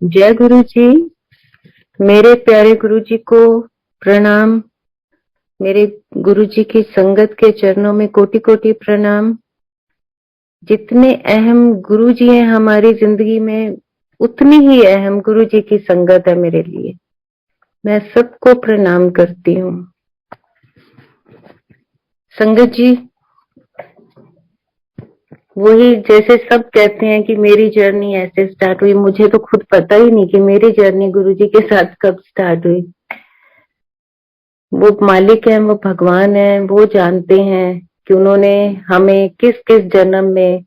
जय गुरु जी। मेरे प्यारे गुरु जी को प्रणाम। मेरे गुरु जी की संगत के चरणों में कोटि कोटि प्रणाम। जितने अहम गुरु जी हैं हमारी जिंदगी में, उतनी ही अहम गुरु जी की संगत है मेरे लिए। मैं सबको प्रणाम करती हूँ। संगत जी, वही जैसे सब कहते हैं कि मेरी जर्नी ऐसे स्टार्ट हुई, मुझे तो खुद पता ही नहीं कि मेरी जर्नी गुरु जी के साथ कब स्टार्ट हुई। वो मालिक हैं, वो भगवान हैं, वो जानते हैं कि उन्होंने हमें किस किस जन्म में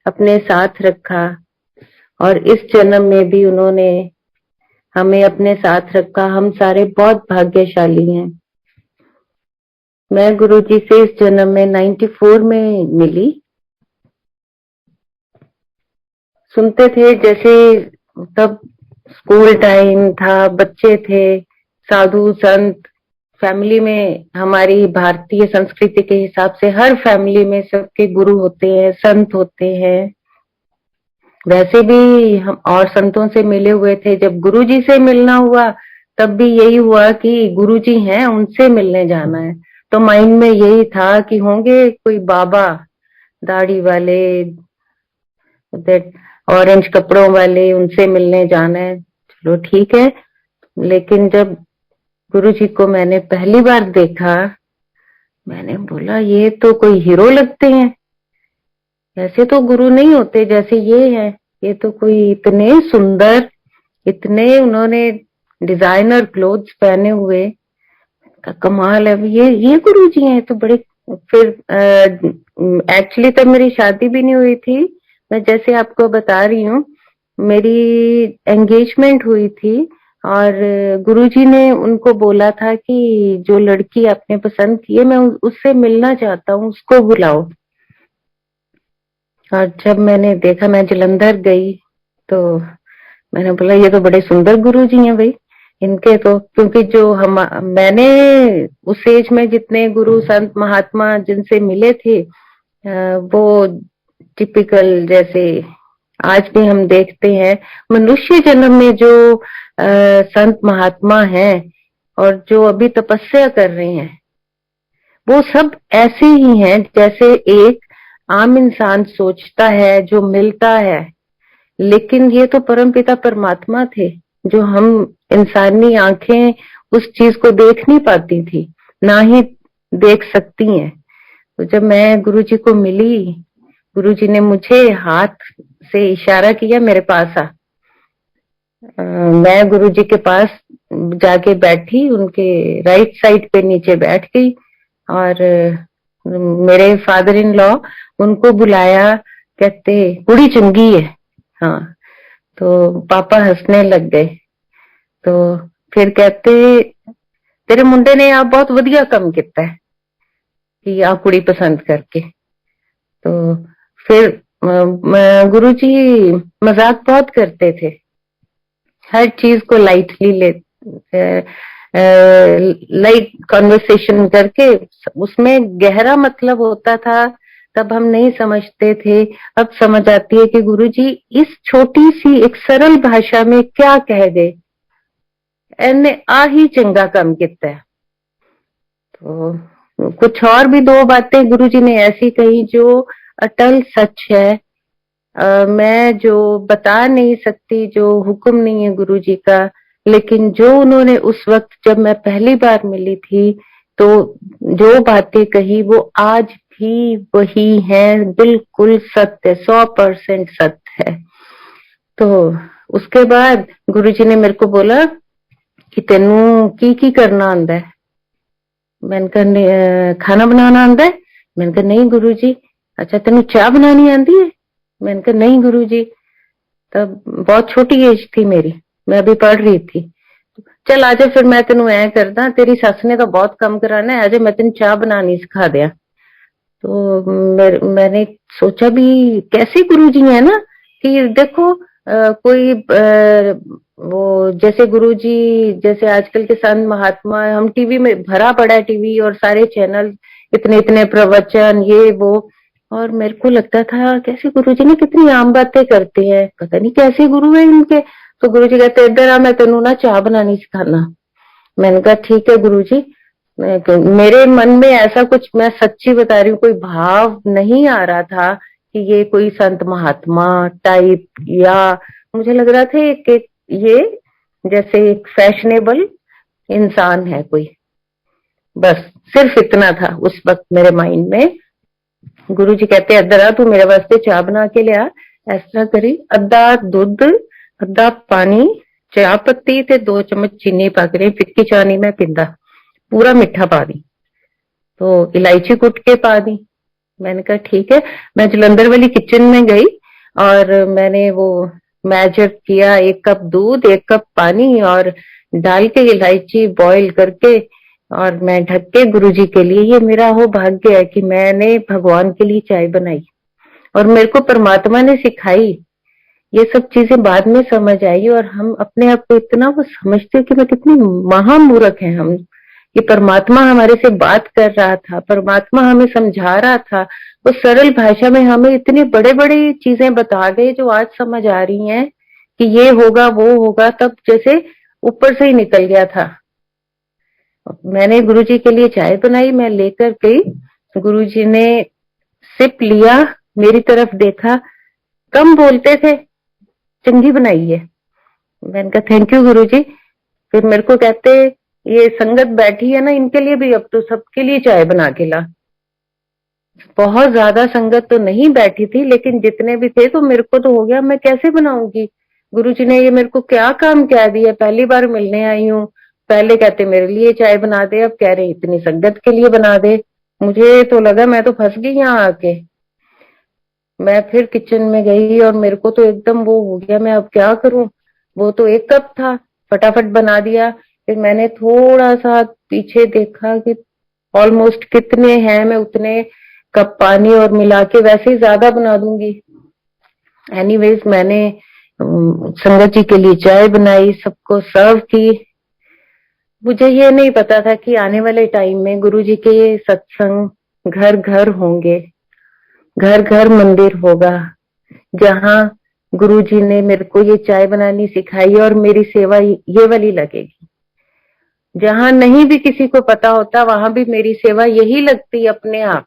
अपने साथ रखा, और इस जन्म में भी उन्होंने हमें अपने साथ रखा। हम सारे बहुत भाग्यशाली हैं। मैं गुरु जी से इस जन्म में 94 में मिली। सुनते थे जैसे तब स्कूल टाइम था, बच्चे थे, साधु संत, फैमिली में हमारी भारतीय संस्कृति के हिसाब से हर फैमिली में सबके गुरु होते हैं, संत होते हैं। वैसे भी हम और संतों से मिले हुए थे। जब गुरुजी से मिलना हुआ तब भी यही हुआ कि गुरुजी हैं, उनसे मिलने जाना है। तो माइंड में यही था कि होंगे कोई बाबा, दाढ़ी वाले, ऑरेंज कपड़ों वाले, उनसे मिलने जाना है। चलो ठीक है। लेकिन जब गुरुजी को मैंने पहली बार देखा, मैंने बोला ये तो कोई हीरो लगते हैं। ऐसे तो गुरु नहीं होते जैसे ये है। ये तो कोई इतने सुंदर, इतने उन्होंने डिजाइनर क्लोथ्स पहने हुए, का कमाल है। ये गुरु जी हैं तो बड़े। फिर एक्चुअली तब मेरी शादी भी नहीं हुई थी। मैं जैसे आपको बता रही हूँ, मेरी एंगेजमेंट हुई थी और गुरुजी ने उनको बोला था कि जो लड़की आपने पसंद की है, मैं उससे मिलना चाहता हूँ, उसको बुलाओ। और जब मैंने देखा, मैं जलंधर गई तो मैंने बोला ये तो बड़े सुंदर गुरुजी हैं भाई। इनके तो, क्योंकि जो हम मैंने उस एज में जितने गुरु संत महात्मा जिनसे मिले थे, वो टिपिकल जैसे आज भी हम देखते हैं मनुष्य जन्म में जो संत महात्मा हैं और जो अभी तपस्या कर रहे हैं, वो सब ऐसे ही हैं जैसे एक आम इंसान सोचता है, जो मिलता है। लेकिन ये तो परमपिता परमात्मा थे, जो हम इंसानी आंखें उस चीज को देख नहीं पाती थी, ना ही देख सकती हैं। तो जब मैं गुरुजी को मिली, गुरुजी ने मुझे हाथ से इशारा किया, मेरे पास आ। मैं गुरुजी के पास जाके बैठी, उनके राइट साइड पे नीचे बैठ गई। और मेरे फादर इन लॉ उनको बुलाया, कहते कुड़ी चंगी है। हाँ, तो पापा हंसने लग गए। तो फिर कहते तेरे मुंडे ने आप बहुत वधिया काम किया है कि आप कुड़ी पसंद करके। तो फिर गुरुजी मजाक बहुत करते थे, हर चीज को लाइटली ले, लाइट कॉन्वर्सेशन करके उसमें गहरा मतलब होता था। तब हम नहीं समझते थे, अब समझ आती है कि गुरुजी इस छोटी सी एक सरल भाषा में क्या कह गए। एने आ ही चंगा काम किया है। तो कुछ और भी दो बातें गुरुजी ने ऐसी कही जो अटल सच है। मैं जो बता नहीं सकती, जो हुक्म नहीं है गुरुजी का, लेकिन जो उन्होंने उस वक्त जब मैं पहली बार मिली थी, तो जो बातें कही वो आज भी वही है, बिल्कुल सत्य, 100% सत्य है। तो उसके बाद गुरुजी ने मेरे को बोला कि तेनू की करना आंदा है। मैंने कहा खाना बनाना आंदा है। मैंने कहा नहीं गुरुजी। अच्छा तेनू चाह बनानी आंदी है। मैंने कहा नहीं गुरुजी। तब बहुत छोटी एज थी मेरी, मैं अभी पढ़ रही थी। चल आजा फिर मैं तेनू ऐ करदा, तेरी सस ने तो बहुत कम कराना है, आजा मैं तेन चाह बनानी सिखा दिया। तो मैंने सोचा भी कैसे गुरुजी है ना, कि देखो कोई वो जैसे गुरुजी, जैसे आजकल के संत महात्मा, हम टीवी में भरा पड़ा है, टीवी और सारे चैनल, इतने इतने प्रवचन, ये वो। और मेरे को लगता था कैसे गुरुजी ने कितनी आम बातें करते हैं, पता नहीं कैसे गुरु है इनके। तो गुरुजी कहते इधर आ, मैं तेनू ना चाह बनानी सिखाना। मैंने कहा ठीक है गुरुजी। मेरे मन में ऐसा कुछ, मैं सच्ची बता रही हूँ, कोई भाव नहीं आ रहा था कि ये कोई संत महात्मा टाइप, या मुझे लग रहा था कि ये जैसे एक फैशनेबल इंसान है कोई। बस सिर्फ इतना था उस वक्त मेरे माइंड में। गुरुजी कहते इधर आ, तू मेरे वास्ते चाह बना के लिया। इस तरह करी, अद्धा दुध अद्धा पानी, चाह पत्ती ते 2 चम्मच चीनी पा के, फिक्की चाह नहीं मैं पींदा, पूरा मिठा पा दी, तो इलायची कुट के पा दी। मैंने कहा ठीक है। मैं जलंधर वाली किचन में गई और मैंने वो मेजर किया, 1 कप दूध 1 कप पानी और डाल के इलायची बॉईल करके, और मैं ढक के गुरुजी के लिए, ये मेरा वो भाग्य है कि मैंने भगवान के लिए चाय बनाई और मेरे को परमात्मा ने सिखाई। ये सब चीजें बाद में समझ आई और हम अपने आप को इतना वो समझते कि मैं कितनी महामूर्ख है हम। ये परमात्मा हमारे से बात कर रहा था, परमात्मा हमें समझा रहा था, वो सरल भाषा में हमें इतनी बड़े बड़े चीजें बता गए जो आज समझ आ रही हैं कि ये होगा वो होगा, तब जैसे ऊपर से ही निकल गया था। मैंने गुरुजी के लिए चाय बनाई, मैं लेकर गई, गुरुजी ने सिप लिया, मेरी तरफ देखा, कम बोलते थे, चंगी बनाई है। मैंने कहा थैंक यू गुरुजी। फिर मेरे को कहते ये संगत बैठी है ना, इनके लिए भी अब तो सबके लिए चाय बना के ला। बहुत ज्यादा संगत तो नहीं बैठी थी, लेकिन जितने भी थे तो मेरे को तो हो गया, मैं कैसे बनाऊंगी। गुरुजी ने ये मेरे को क्या काम कह दिया, पहली बार मिलने आई हूँ, पहले कहते मेरे लिए चाय बना दे, अब कह रहे इतनी संगत के लिए बना दे। मुझे तो लगा मैं तो फंस गई यहाँ आके। मैं फिर किचन में गई और मेरे को तो एकदम वो हो गया, मैं अब क्या करूं। वो तो 1 कप था, फटाफट बना दिया। फिर मैंने थोड़ा सा पीछे देखा कि ऑलमोस्ट कितने हैं, मैं उतने कप पानी और मिला के वैसे ही ज्यादा बना दूंगी। एनीवेज मैंने संगत जी के लिए चाय बनाई, सबको सर्व की। मुझे ये नहीं पता था कि आने वाले टाइम में गुरुजी के ये सत्संग घर घर होंगे, घर घर मंदिर होगा, जहाँ गुरुजी ने मेरे को ये चाय बनानी सिखाई और मेरी सेवा ये वाली लगेगी। जहाँ नहीं भी किसी को पता होता वहां भी मेरी सेवा यही लगती अपने आप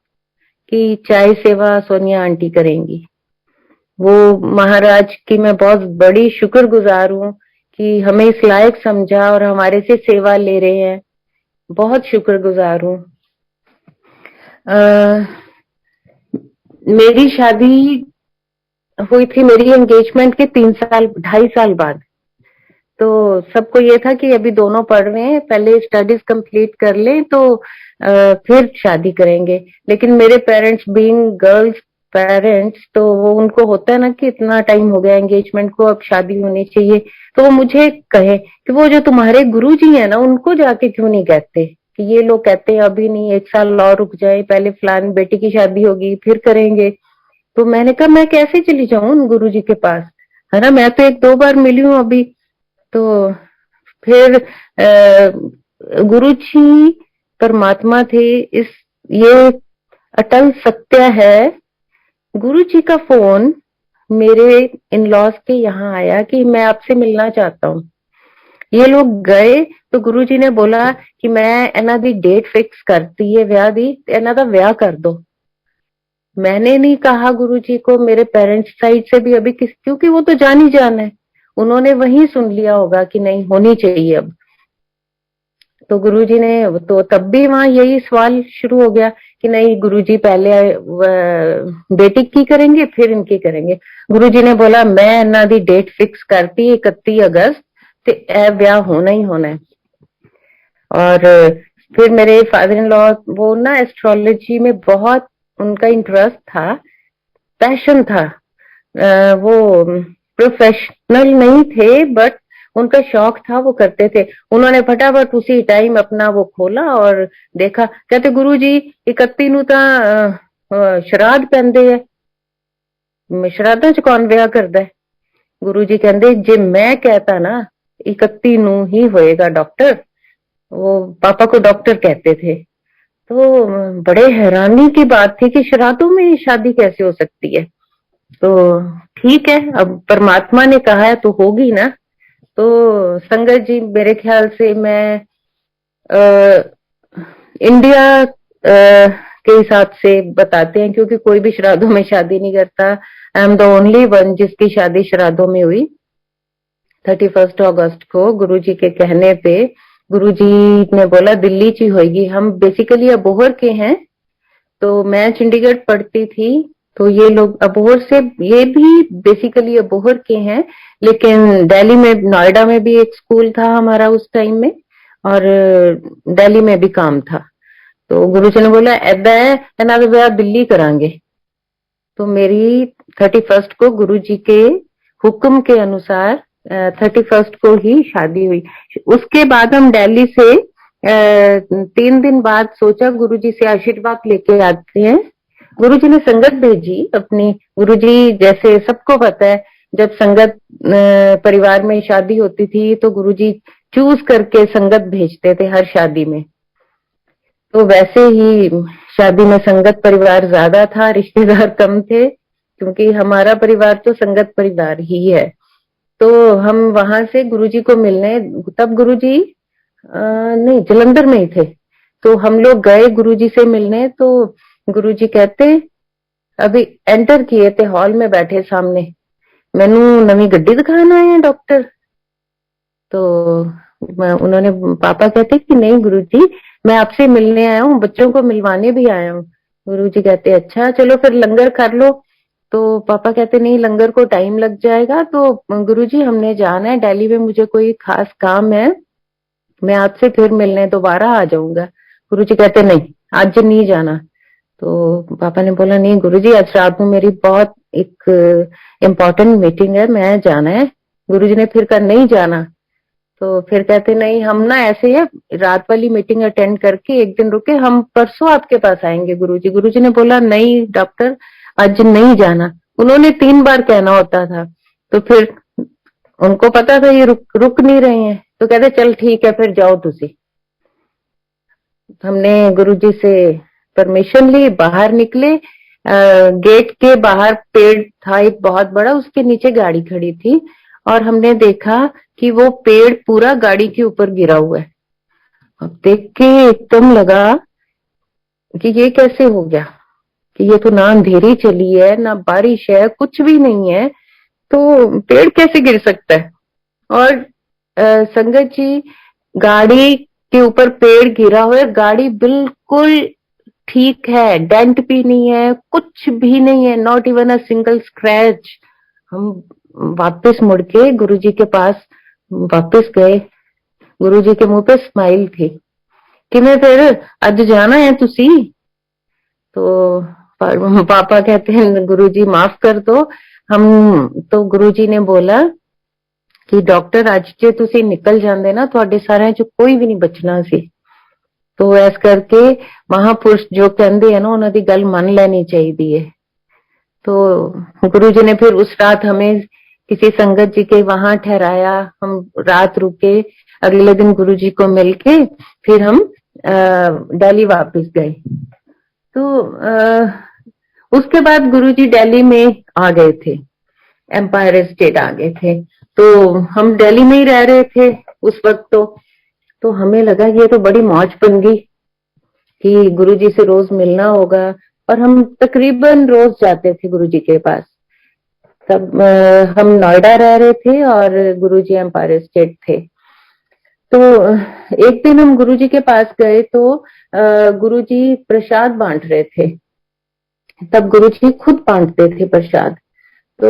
कि चाय सेवा सोनिया आंटी करेंगी। वो महाराज की मैं बहुत बड़ी शुक्रगुजार हूँ कि हमें इस लायक समझा और हमारे से सेवा ले रहे हैं, बहुत शुक्रगुजार हूँ। मेरी शादी हुई थी, मेरी एंगेजमेंट के 3 साल 2.5 साल बाद। तो सबको ये था कि अभी दोनों पढ़ रहे हैं, पहले स्टडीज कंप्लीट कर लें तो फिर शादी करेंगे। लेकिन मेरे पेरेंट्स बीइंग गर्ल्स पेरेंट्स, तो वो उनको होता है ना कि इतना टाइम हो गया एंगेजमेंट को, अब शादी होनी चाहिए। तो वो मुझे कहे कि वो जो तुम्हारे गुरुजी है ना, उनको जाके क्यों नहीं कहते कि ये लोग कहते हैं अभी नहीं, 1 साल और रुक जाए, पहले फलान बेटी की शादी होगी फिर करेंगे। तो मैंने कहा मैं कैसे चली जाऊं उन गुरुजी के पास, है ना, मैं तो 1-2 बार मिली हूँ अभी। तो फिर गुरु जी परमात्मा थे, इस ये अटल सत्य है। गुरु जी का फोन मेरे इन लॉज के यहाँ आया कि मैं आपसे मिलना चाहता हूँ। ये लोग गए तो गुरु जी ने बोला कि मैं एना दी डेट फिक्स करती है ब्याह दी, एना दा ब्याह कर दो। मैंने नहीं कहा गुरुजी को, मेरे पेरेंट्स साइड से भी अभी क्योंकि वो तो जान ही जान है, उन्होंने वही सुन लिया होगा कि नहीं होनी चाहिए अब। तो गुरुजी ने तो तब भी वहां यही सवाल शुरू हो गया कि नहीं गुरुजी पहले बेटी की करेंगे फिर इनकी करेंगे। गुरुजी ने बोला मैं इन्ना दी डेट फिक्स करती 31 अगस्त ते ए ब्याह होना ही होना है। और फिर मेरे फादर इन लॉ वो ना एस्ट्रोलॉजी में बहुत उनका इंटरेस्ट था, पैशन था। वो प्रोफेशनल नहीं थे बट उनका शौक था, वो करते थे। उन्होंने फटाफट उसी टाइम अपना वो खोला और देखा, कहते गुरुजी 31 ਨੂੰ ਤਾਂ ਸ਼ਰਾਧ ਪੈਂਦੇ ਹੈ, ਸ਼ਰਾਧਾਂ ਚ ਕੌਣ ਵਿਆਹ ਕਰਦਾ ਹੈ। गुरु जी कहते जे मैं कहता ना 31 ਨੂੰ ही होएगा डॉक्टर, वो पापा को डॉक्टर कहते थे। तो बड़े हैरानी की बात थी कि श्राद्धों में शादी कैसे हो सकती है। तो ठीक है, अब परमात्मा ने कहा है तो होगी ना। तो संगत जी मेरे ख्याल से मैं इंडिया के हिसाब से बताते हैं, क्योंकि कोई भी श्राद्धों में शादी नहीं करता। I am the only one जिसकी शादी श्राद्धों में हुई। 31 अगस्त को गुरुजी के कहने पे गुरुजी ने बोला दिल्ली ची होगी। हम बेसिकली अबोहर के हैं, तो मैं चंडीगढ़ पढ़ती थी, तो ये लोग अबोहर से, ये भी बेसिकली अबोहर के हैं, लेकिन दिल्ली में, नोएडा में भी एक स्कूल था हमारा उस टाइम में, और दिल्ली में भी काम था। तो गुरुजी ने बोला ऐदा है ना ब्याह दिल्ली करांगे। तो मेरी 31 को गुरुजी के हुक्म के अनुसार 31 को ही शादी हुई। उसके बाद हम दिल्ली से 3 दिन बाद सोचा गुरुजी से आशीर्वाद लेके आते हैं। गुरुजी ने संगत भेजी अपनी। गुरुजी, जैसे सबको पता है, जब संगत परिवार में शादी होती थी तो गुरुजी चूज करके संगत भेजते थे हर शादी में। तो वैसे ही शादी में संगत परिवार ज्यादा था, रिश्तेदार कम थे, क्योंकि हमारा परिवार तो संगत परिवार ही है। तो हम वहां से गुरुजी को मिलने, तब गुरुजी नहीं, जलंधर में ही थे। तो हम लोग गए गुरुजी से मिलने। तो गुरुजी कहते, अभी एंटर किए थे, हॉल में बैठे सामने, मैनू नवी गड्डी दिखाना है डॉक्टर। तो उन्होंने, पापा कहते कि नहीं गुरुजी, मैं आपसे मिलने आया हूँ, बच्चों को मिलवाने भी आया हूँ। गुरुजी कहते अच्छा चलो फिर लंगर कर लो। तो पापा कहते नहीं, लंगर को टाइम लग जाएगा। तो गुरुजी हमने जाना है दिल्ली में, मुझे कोई खास काम है, मैं आपसे फिर मिलने दोबारा आ जाऊंगा। गुरुजी कहते नहीं, आज नहीं जाना। तो पापा ने बोला नहीं गुरुजी, आज रात को मेरी बहुत एक इम्पोर्टेंट मीटिंग है, मैं जाना है। गुरुजी ने फिर कहा नहीं जाना। तो फिर कहते नहीं, हम ना ऐसे है, रात वाली मीटिंग अटेंड करके एक दिन रुके, हम परसों आपके पास आएंगे गुरुजी। गुरुजी ने बोला नहीं डॉक्टर, आज नहीं जाना। उन्होंने 3 बार कहना होता था, तो फिर उनको पता था ये रुक नहीं रहे हैं, तो कहते चल ठीक है फिर जाओ तुसी। हमने गुरुजी से परमिशन ली, बाहर निकले। गेट के बाहर पेड़ था एक बहुत बड़ा, उसके नीचे गाड़ी खड़ी थी, और हमने देखा कि वो पेड़ पूरा गाड़ी के ऊपर गिरा हुआ है। अब देख के एकदम लगा कि ये कैसे हो गया, कि ये तो ना अंधेरी चली है ना बारिश है, कुछ भी नहीं है, तो पेड़ कैसे गिर सकता है। और संगत जी, गाड़ी के ऊपर पेड़ गिरा हुआ है, गाड़ी बिल्कुल ठीक है, डेंट भी नहीं है, कुछ भी नहीं है, not even a single scratch. हम वापस मुड़ के गुरुजी के पास वापस गए। गुरुजी के मुंह पे स्माइल थी कि मैं फिर अज जाना है तुसी। तो पापा कहते हैं गुरुजी माफ कर दो। हम तो गुरुजी ने बोला कि डॉक्टर अज जे तुसी निकल जाते ना, थोड़े सारे च कोई भी नहीं बचना सी। तो ऐस करके महापुरुष जो कहते हैं ना, उन्हों की गल मन लेनी चाहिए है। तो गुरुजी ने फिर उस रात हमें किसी संगत जी के वहां ठहराया, हम रात रुके। अगले दिन गुरुजी को मिलके फिर हम दिल्ली वापस गए। तो उसके बाद गुरुजी दिल्ली में आ गए थे, एम्पायर स्टेट आ गए थे। तो हम दिल्ली में ही रह रहे थे उस वक्त। तो हमें लगा ये तो बड़ी मौज बन गई कि गुरुजी से रोज मिलना होगा, और हम तकरीबन रोज जाते थे गुरुजी के पास। तब हम नोएडा रह रहे थे और गुरुजी एम्पायर स्टेट थे। तो एक दिन हम गुरुजी के पास गए, तो गुरुजी प्रसाद बांट रहे थे। तब गुरुजी खुद बांटते थे प्रसाद। तो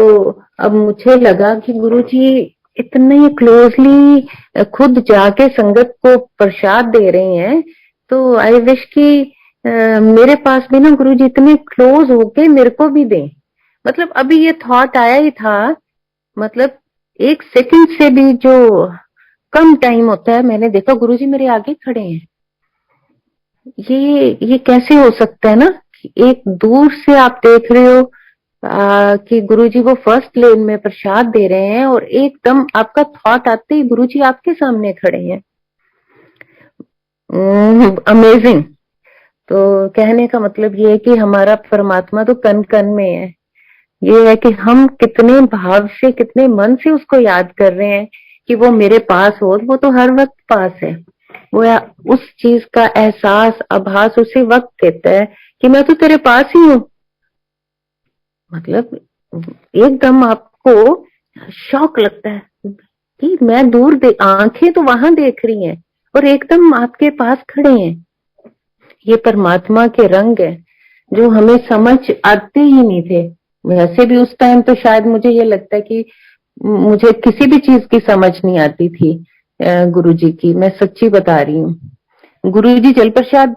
अब मुझे लगा कि गुरुजी इतने क्लोजली खुद जाके संगत को प्रसाद दे रहे हैं, तो आई विश कि मेरे पास भी ना गुरुजी इतने क्लोज होके मेरे को भी दें। मतलब अभी ये थॉट आया ही था, मतलब 1 सेकंड से भी जो कम टाइम होता है, मैंने देखा गुरुजी मेरे आगे खड़े हैं। ये कैसे हो सकता है ना, एक दूर से आप देख रहे हो कि गुरुजी वो फर्स्ट लेन में प्रसाद दे रहे हैं, और एकदम आपका थॉट आते ही गुरुजी आपके सामने खड़े हैं। अमेजिंग। तो कहने का मतलब ये है कि हमारा परमात्मा तो कन कन में है। ये है कि हम कितने भाव से, कितने मन से उसको याद कर रहे हैं, कि वो मेरे पास हो, वो तो हर वक्त पास है। वो उस चीज का एहसास, आभास उसी वक्त देता है कि मैं तो तेरे पास ही हूँ। मतलब एकदम आपको शौक लगता है कि मैं दूर आंखें तो वहां देख रही हैं और एकदम आपके पास खड़े हैं। ये परमात्मा के रंग है जो हमें समझ आते ही नहीं थे। वैसे भी उस टाइम तो शायद मुझे ये लगता है कि मुझे किसी भी चीज की समझ नहीं आती थी गुरु जी की, मैं सच्ची बता रही हूँ। गुरु जी जल प्रसाद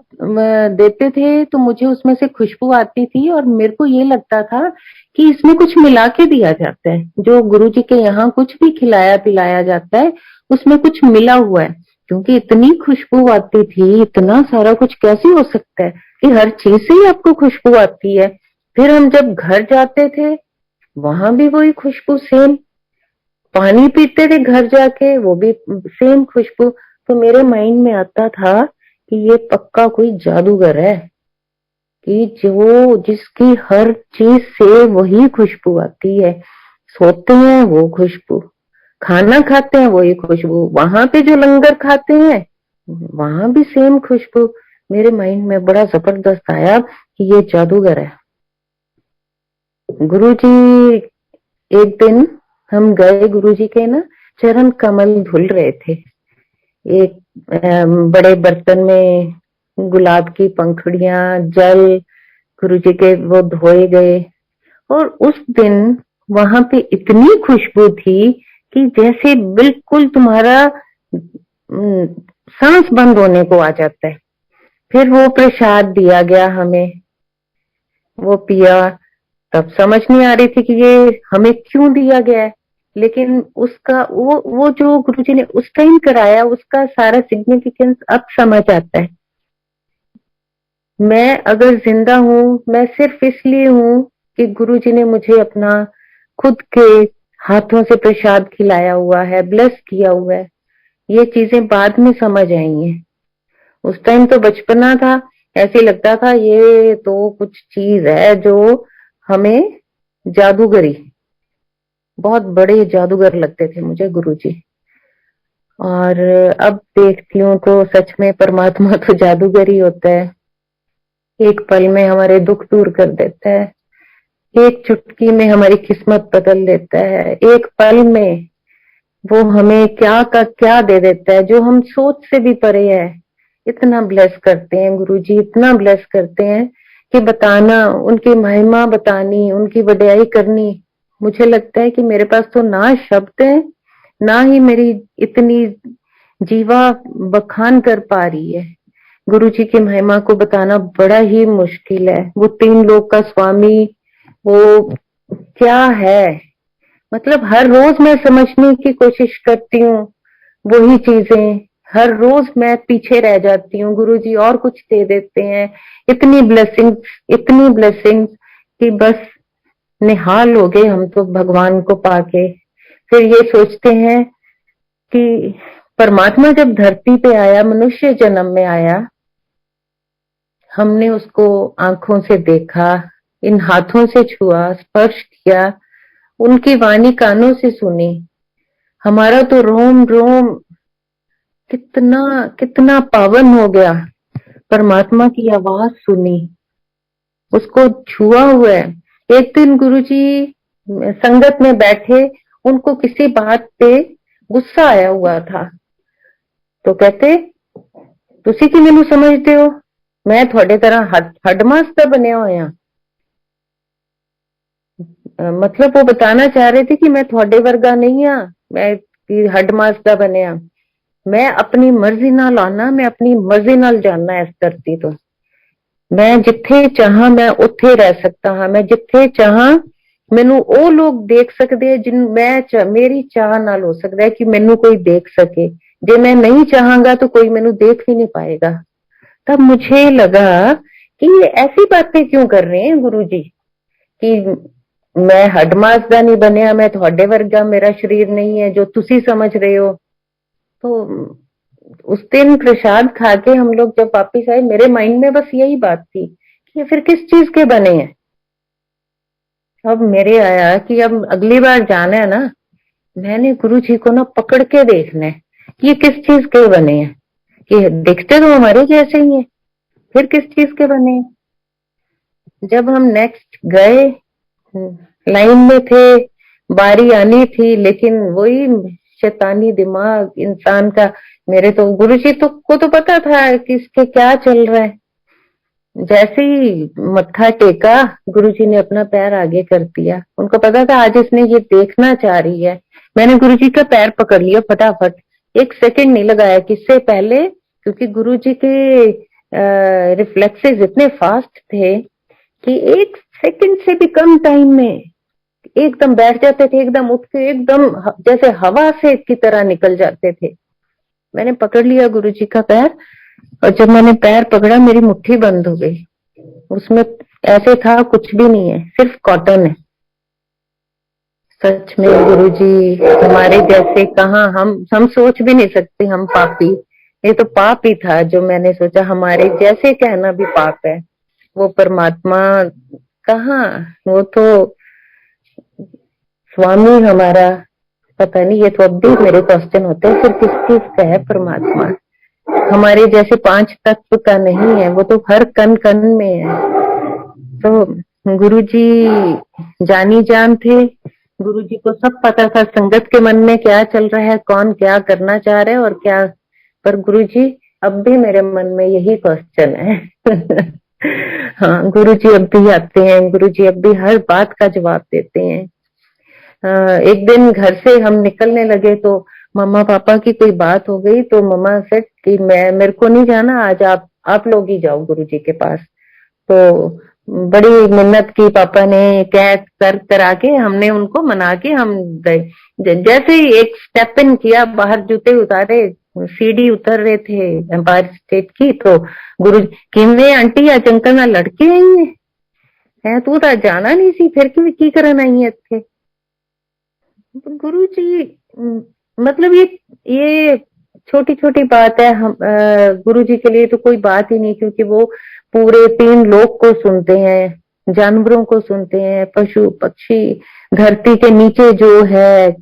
देते थे तो मुझे उसमें से खुशबू आती थी और मेरे को ये लगता था कि इसमें कुछ मिला के दिया जाता है। जो गुरु जी के यहाँ कुछ भी खिलाया पिलाया जाता है उसमें कुछ मिला हुआ है, क्योंकि इतनी खुशबू आती थी। इतना सारा कुछ कैसे हो सकता है कि हर चीज से ही आपको खुशबू आती है। फिर हम जब घर जाते थे वहां भी वही खुशबू सेम, पानी पीते थे घर जाके वो भी सेम खुशबू। तो मेरे माइंड में आता था कि ये पक्का कोई जादूगर है कि जो जिसकी हर चीज से वही खुशबू आती है। सोते हैं वो खुशबू, खाना खाते हैं वही खुशबू, वहां पे जो लंगर खाते हैं वहां भी सेम खुशबू। मेरे माइंड में बड़ा जबरदस्त आया कि ये जादूगर है। गुरुजी, एक दिन हम गए गुरुजी के ना चरण कमल धुल रहे थे। एक बड़े बर्तन में गुलाब की पंखुड़ियां, जल गुरुजी के वो धोए गए। और उस दिन वहां पे इतनी खुशबू थी कि जैसे बिल्कुल तुम्हारा सांस बंद होने को आ जाता है। फिर वो प्रसाद दिया गया हमें, वो पिया। तब समझ नहीं आ रही थी कि ये हमें क्यों दिया गया है, लेकिन उसका वो जो गुरुजी ने उस टाइम कराया उसका सारा सिग्निफिकेंस अब समझ आता है। मैं अगर जिंदा हूँ मैं सिर्फ इसलिए हूँ कि गुरुजी ने मुझे अपना खुद के हाथों से प्रसाद खिलाया हुआ है, ब्लेस किया हुआ है। ये चीजें बाद में समझ आई हैं। उस टाइम तो बचपना था, ऐसे लगता था ये तो कुछ चीज है जो हमें जादूगरी, बहुत बड़े जादूगर लगते थे मुझे गुरुजी। और अब देखती हूँ तो सच में परमात्मा तो जादूगर ही होता है। एक पल में हमारे दुख दूर कर देता है, एक चुटकी में हमारी किस्मत बदल देता है। एक पल में वो हमें क्या का क्या दे देता है जो हम सोच से भी परे है। इतना ब्लेस करते हैं गुरुजी, इतना ब्लेस करते हैं कि बताना, उनकी महिमा बतानी, उनकी वड्याई करनी, मुझे लगता है कि मेरे पास तो ना शब्द है ना ही मेरी इतनी जीवा बखान कर पा रही है। गुरु जी की महिमा को बताना बड़ा ही मुश्किल है। वो तीन लोक का स्वामी, वो क्या है, मतलब हर रोज मैं समझने की कोशिश करती हूँ वही चीजें। हर रोज मैं पीछे रह जाती हूँ, गुरु जी और कुछ दे देते हैं। इतनी ब्लेसिंग्स कि बस निहाल हो गए हम तो भगवान को पाके। फिर ये सोचते हैं कि परमात्मा जब धरती पे आया, मनुष्य जन्म में आया, हमने उसको आंखों से देखा, इन हाथों से छुआ, स्पर्श किया, उनकी वाणी कानों से सुनी। हमारा तो रोम रोम कितना कितना पावन हो गया परमात्मा की आवाज सुनी, उसको छुआ हुआ है। एक दिन गुरुजी संगत में बैठे, उनको किसी बात पे गुस्सा आया हुआ था, तो कहते तुसी की मैनू समझते हो, मैं थोड़े तरह हडमास्टर बनया होया। मतलब वो बताना चाह रहे थे कि मैं थोड़े वर्गा नहीं हाँ, मैं हडमास्टर बनया। मैं अपनी मर्जी नाल आना, मैं अपनी मर्जी नाल जाना इस धरती तो। मैं जिथे चाह मैं उथे रह सकता हाँ, मैं जिथे चाह मैनू ओ लोग देख सकते हैं जिन मैं मेरी चाह नाल हो सकता है कि मैनू कोई देख सके। जे मैं नहीं चाहूंगा तो कोई मैनू देख भी नहीं पाएगा। तब मुझे लगा कि ये ऐसी बातें क्यों कर रहे हैं गुरुजी कि मैं हडमास दा नहीं बनया, मैं थोड़े वर्गा मेरा शरीर नहीं है जो तुसी समझ रहे हो। तो उस दिन प्रसाद खा के हम लोग जब वापिस आए, मेरे माइंड में बस यही बात थी कि ये फिर किस चीज के बने हैं। अब मेरे आया कि अब अगली बार जाना है ना मैंने गुरु जी को ना पकड़ के देखना है, ये किस चीज के बने हैं, ये दिखते तो हमारे जैसे ही है, फिर किस चीज के बने हैं। जब हम नेक्स्ट गए, लाइन में थे, बारी आनी थी, लेकिन वही शैतानी दिमाग इंसान का, मेरे तो गुरुजी तो को तो पता था कि इसके क्या चल रहा है। जैसे ही मत्था टेका, गुरुजी ने अपना पैर आगे कर दिया, उनको पता था आज इसने ये देखना चाह रही है। मैंने गुरुजी का पैर पकड़ लिया फटाफट, एक सेकंड नहीं लगाया किससे पहले, क्योंकि गुरुजी के रिफ्लेक्सेस इतने फास्ट थे कि एक सेकंड से भी कम टाइम में एकदम बैठ जाते थे, एकदम उठ के एकदम जैसे हवा से की तरह निकल जाते थे। मैंने पकड़ लिया गुरुजी का पैर, और जब मैंने पैर पकड़ा मेरी मुट्ठी बंद हो गई। उसमें ऐसे था कुछ भी नहीं है, सिर्फ कॉटन है। सच में गुरुजी हमारे जैसे कहाँ, हम सोच भी नहीं सकते हम पापी, ये तो पाप ही था जो मैंने सोचा हमारे जैसे कहना भी पाप है। वो परमात्मा कहाँ, वो तो स्वामी हमारा, पता नहीं, ये तो अब भी मेरे क्वेश्चन होते हैं, फिर किस चीज का है परमात्मा। हमारे जैसे पांच तत्व का नहीं है, वो तो हर कण कण में है। तो गुरुजी जानी जान थे, गुरुजी को सब पता था संगत के मन में क्या चल रहा है, कौन क्या करना चाह रहा है और क्या। पर गुरुजी अब भी मेरे मन में यही क्वेश्चन है। हाँ, गुरुजी अब भी आते हैं, गुरुजी अब भी हर बात का जवाब देते हैं। एक दिन घर से हम निकलने लगे तो मम्मा पापा की कोई बात हो गई, तो मम्मा से कि मेरे को नहीं जाना, आज आप लोग ही जाओ गुरुजी के पास। तो बड़ी मिन्नत की पापा ने, कह कर करा के हमने उनको मना के हम गए। जैसे ही एक स्टेप इन किया, बाहर जूते उतारे, सीढ़ी उतर रहे थे एम्पायर स्टेट की, तो गुरु किन्ने आंटी आज अंकल ना लड़के आई है तू तो जाना नहीं सी, फिर की करन आई है इतने। गुरु जी मतलब ये छोटी छोटी बात है, हम गुरु जी के लिए तो कोई बात ही नहीं, क्योंकि वो पूरे तीन लोक को सुनते हैं, जानवरों को सुनते हैं, पशु पक्षी, धरती के नीचे जो है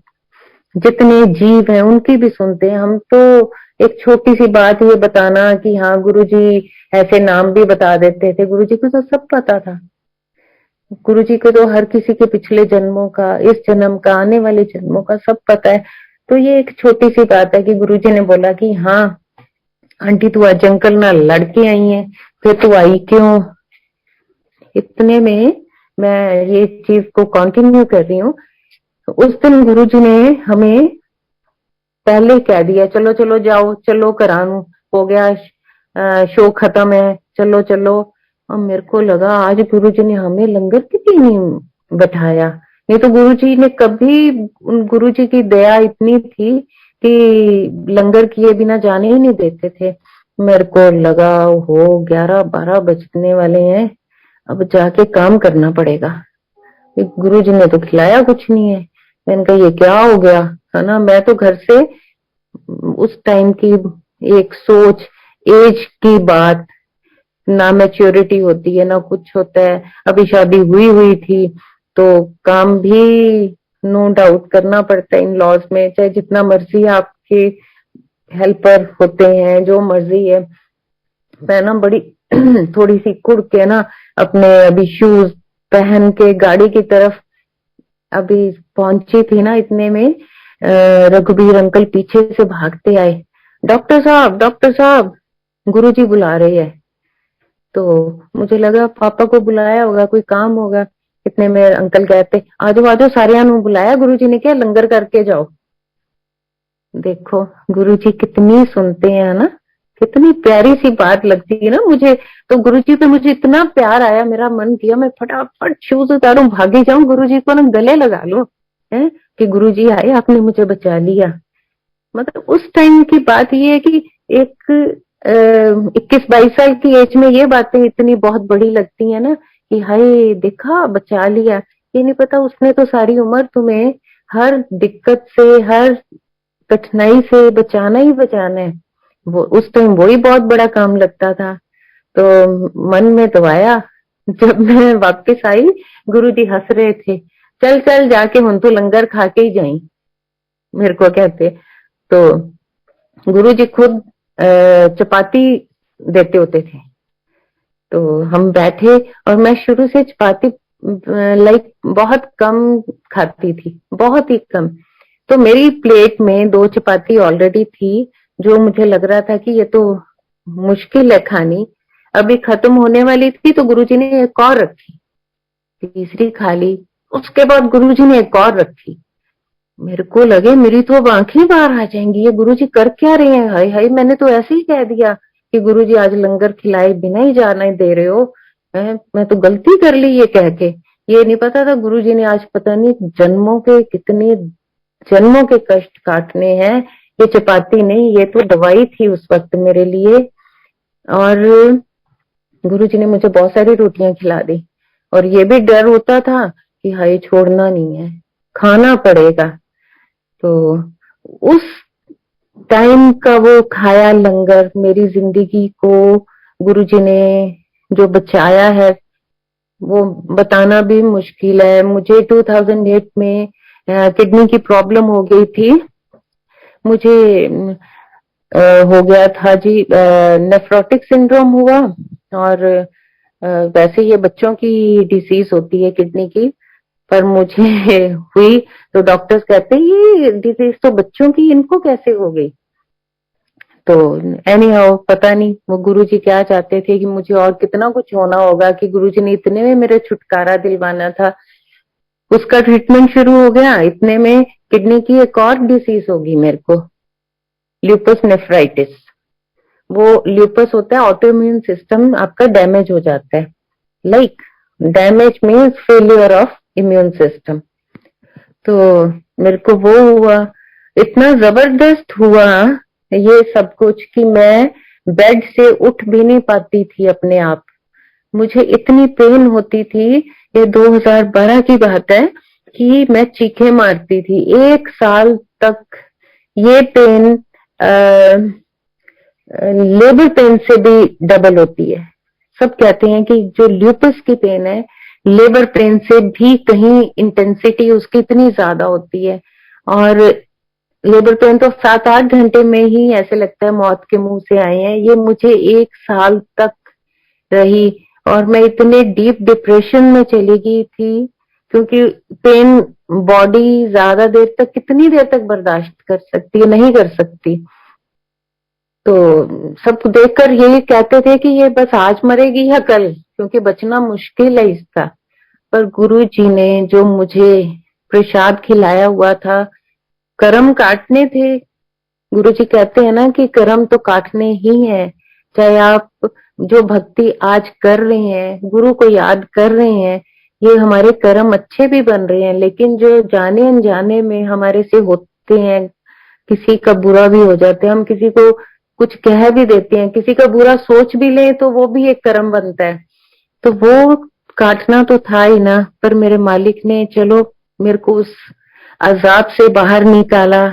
जितने जीव हैं उनकी भी सुनते हैं। हम तो एक छोटी सी बात ये बताना कि हाँ गुरु जी ऐसे नाम भी बता देते थे, गुरु जी को तो सब पता था। गुरु जी को तो हर किसी के पिछले जन्मों का, इस जन्म का, आने वाले जन्मों का सब पता है। तो ये एक छोटी सी बात है कि गुरु जी ने बोला कि हाँ आंटी तू आज अंकल ना लड़के आई है, फिर तू आई क्यों। इतने में मैं ये चीज को कंटिन्यू कर रही हूँ। उस दिन गुरु जी ने हमें पहले कह दिया चलो चलो जाओ, चलो करानू हो गया, शो खत्म है, चलो चलो। और मेरे को लगा आज गुरुजी ने हमें लंगर के लिए नहीं बैठाया, नहीं तो गुरुजी ने कभी, गुरुजी की दया इतनी थी कि लंगर किए बिना जाने ही नहीं देते थे। मेरे को लगा हो 11-12 बजने वाले हैं, अब जाके काम करना पड़ेगा। गुरुजी ने तो खिलाया कुछ नहीं है। मैंने कहा ये क्या हो गया, है ना। मैं तो घर से उस टाइम की एक सोच, एज की बात, ना मैच्योरिटी होती है ना कुछ होता है, अभी शादी हुई हुई थी, तो काम भी नो डाउट करना पड़ता है इन लॉज में, चाहे जितना मर्जी आपके हेल्पर होते हैं, जो मर्जी है। मैं ना बड़ी थोड़ी सी कुड़ के ना अपने अभी शूज पहन के गाड़ी की तरफ अभी पहुंची थी ना, इतने में रघुबीर अंकल पीछे से भागते आए, डॉक्टर साहब, डॉक्टर साहब, गुरुजी बुला रहे हैं। तो मुझे लगा पापा को बुलाया होगा, कोई काम होगा। इतने में अंकल कहते आजो आजो सारिया नु बुलाया गुरुजी ने, क्या लंगर करके जाओ। देखो गुरुजी कितनी सुनते हैं ना, कितनी प्यारी सी बात लगती है ना मुझे। तो गुरुजी पे मुझे इतना प्यार आया, मेरा मन किया मैं फटाफट शूज उतारूं, भागी जाऊं, गुरुजी को ना गले लगा लूं, है कि गुरुजी आए, आपने मुझे बचा लिया। मतलब उस टाइम की बात ये है कि एक 21-22 साल की एज में ये बातें इतनी बहुत बड़ी लगती है ना, कि हाय देखा बचा लिया। ये नहीं पता उसने तो सारी उम्र तुम्हें हर दिक्कत से, हर कठिनाई से बचाना ही बचाना है। वो उस टाइम वही बहुत बड़ा काम लगता था। तो मन में तो आया, जब मैं वापस आई गुरुजी हंस रहे थे, चल चल जाके हुन तो लंगर खा के ही जाई। मेरे को कहते। तो गुरुजी खुद चपाती देते होते थे। तो हम बैठे और मैं शुरू से चपाती लाइक बहुत कम खाती थी, बहुत ही कम। तो मेरी प्लेट में 2 चपाती ऑलरेडी थी, जो मुझे लग रहा था कि ये तो मुश्किल है खानी, अभी खत्म होने वाली थी। तो गुरुजी ने एक और रखी, तीसरी खा ली। उसके बाद गुरुजी ने एक और रखी। मेरे को लगे मेरी तो अब आंखें बाहर आ जाएंगी, ये गुरुजी कर क्या रहे हैं। हाय हाय, मैंने तो ऐसे ही कह दिया कि गुरुजी आज लंगर खिलाए बिना ही जाने दे रहे हो। मैं तो गलती कर ली ये कह के। ये नहीं पता था गुरुजी ने आज पता नहीं जन्मों के कितने जन्मों के कष्ट काटने हैं। ये चपाती नहीं, ये तो दवाई थी उस वक्त मेरे लिए। और गुरुजी ने मुझे बहुत सारी रोटियां खिला दी, और ये भी डर होता था कि हाय छोड़ना नहीं है, खाना पड़ेगा। तो उस टाइम का वो खाया लंगर मेरी जिंदगी को गुरुजी ने जो बचाया है वो बताना भी मुश्किल है। मुझे 2008 में किडनी की प्रॉब्लम हो गई थी। मुझे हो गया था जी, नेफ्रोटिक सिंड्रोम हुआ। और वैसे ये बच्चों की डिसीज होती है किडनी की, पर मुझे हुई। तो डॉक्टर्स कहते हैं ये डिजीज तो बच्चों की, इनको कैसे हो गई। तो एनी हाउ पता नहीं वो गुरुजी क्या चाहते थे कि मुझे और कितना कुछ होना होगा कि गुरुजी ने इतने में मेरे छुटकारा दिलवाना था। उसका ट्रीटमेंट शुरू हो गया, इतने में किडनी की एक और डिसीज होगी मेरे को, ल्यूपस नेफ्राइटिस। वो ल्यूपस होता है, ऑटोइम्यून सिस्टम आपका डैमेज हो जाता है। Like damage means failure of immune system. तो मेरे को वो हुआ, इतना जबरदस्त हुआ ये सब कुछ कि मैं बेड से उठ भी नहीं पाती थी अपने आप। मुझे इतनी पेन होती थी, ये 2012 की बात है, कि मैं चीखें मारती थी 1 साल तक। ये पेन लेबर पेन से भी डबल होती है। सब कहते हैं कि जो ल्यूपस की पेन है लेबर पेन से भी कहीं इंटेंसिटी उसकी इतनी ज्यादा होती है। और लेबर पेन तो 7-8 घंटे में ही ऐसे लगता है मौत के मुंह से आए हैं। ये मुझे 1 साल तक रही, और मैं इतने डीप डिप्रेशन में चली गई थी, क्योंकि पेन बॉडी ज्यादा देर तक, कितनी देर तक बर्दाश्त कर सकती है, नहीं कर सकती। तो सब देखकर यही कहते थे कि ये बस आज मरेगी या कल, क्योंकि बचना मुश्किल है इसका। पर गुरु जी ने जो मुझे प्रसाद खिलाया हुआ था, कर्म काटने थे। गुरु जी कहते हैं ना कि कर्म तो काटने ही है। चाहे आप जो भक्ति आज कर रहे हैं, गुरु को याद कर रहे हैं, ये हमारे कर्म अच्छे भी बन रहे हैं। लेकिन जो जाने अनजाने में हमारे से होते हैं, किसी का बुरा भी हो जाते हैं, हम किसी को कुछ कह भी देते हैं, किसी का बुरा सोच भी लें, तो वो भी एक कर्म बनता है। तो वो काटना तो था ही ना, पर मेरे मालिक ने चलो मेरे को उस अजाब से बाहर निकाला।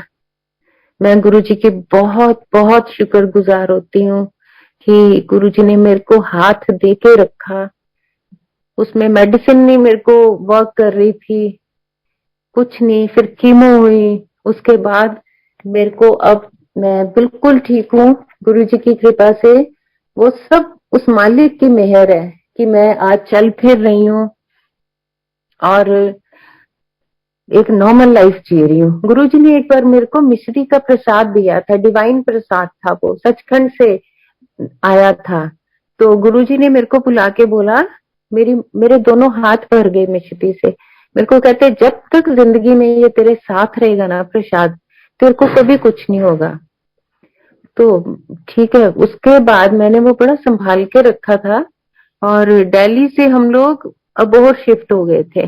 मैं गुरुजी की बहुत बहुत शुक्रगुजार होती हूँ कि गुरुजी ने मेरे को हाथ दे के रखा। उसमें मेडिसिन नहीं मेरे को वर्क कर रही थी, कुछ नहीं। फिर कीमो हुई, उसके बाद मेरे को अब मैं बिल्कुल ठीक हूँ गुरुजी की कृपा से। वो सब उस मालिक की मेहर है कि मैं आज चल फिर रही हूँ और एक नॉर्मल लाइफ जी रही हूँ। गुरुजी ने एक बार मेरे को मिश्री का प्रसाद दिया था, डिवाइन प्रसाद था, वो सचखंड से आया था। तो गुरुजी ने मेरे को बुला के बोला, मेरे दोनों हाथ भर गए मिश्री से। मेरे को कहते जब तक जिंदगी में ये तेरे साथ रहेगा ना प्रसाद, तेरे को कभी कुछ नहीं होगा। तो ठीक है, उसके बाद मैंने वो बड़ा संभाल के रखा था। और दिल्ली से हम लोग अबोहर शिफ्ट हो गए थे।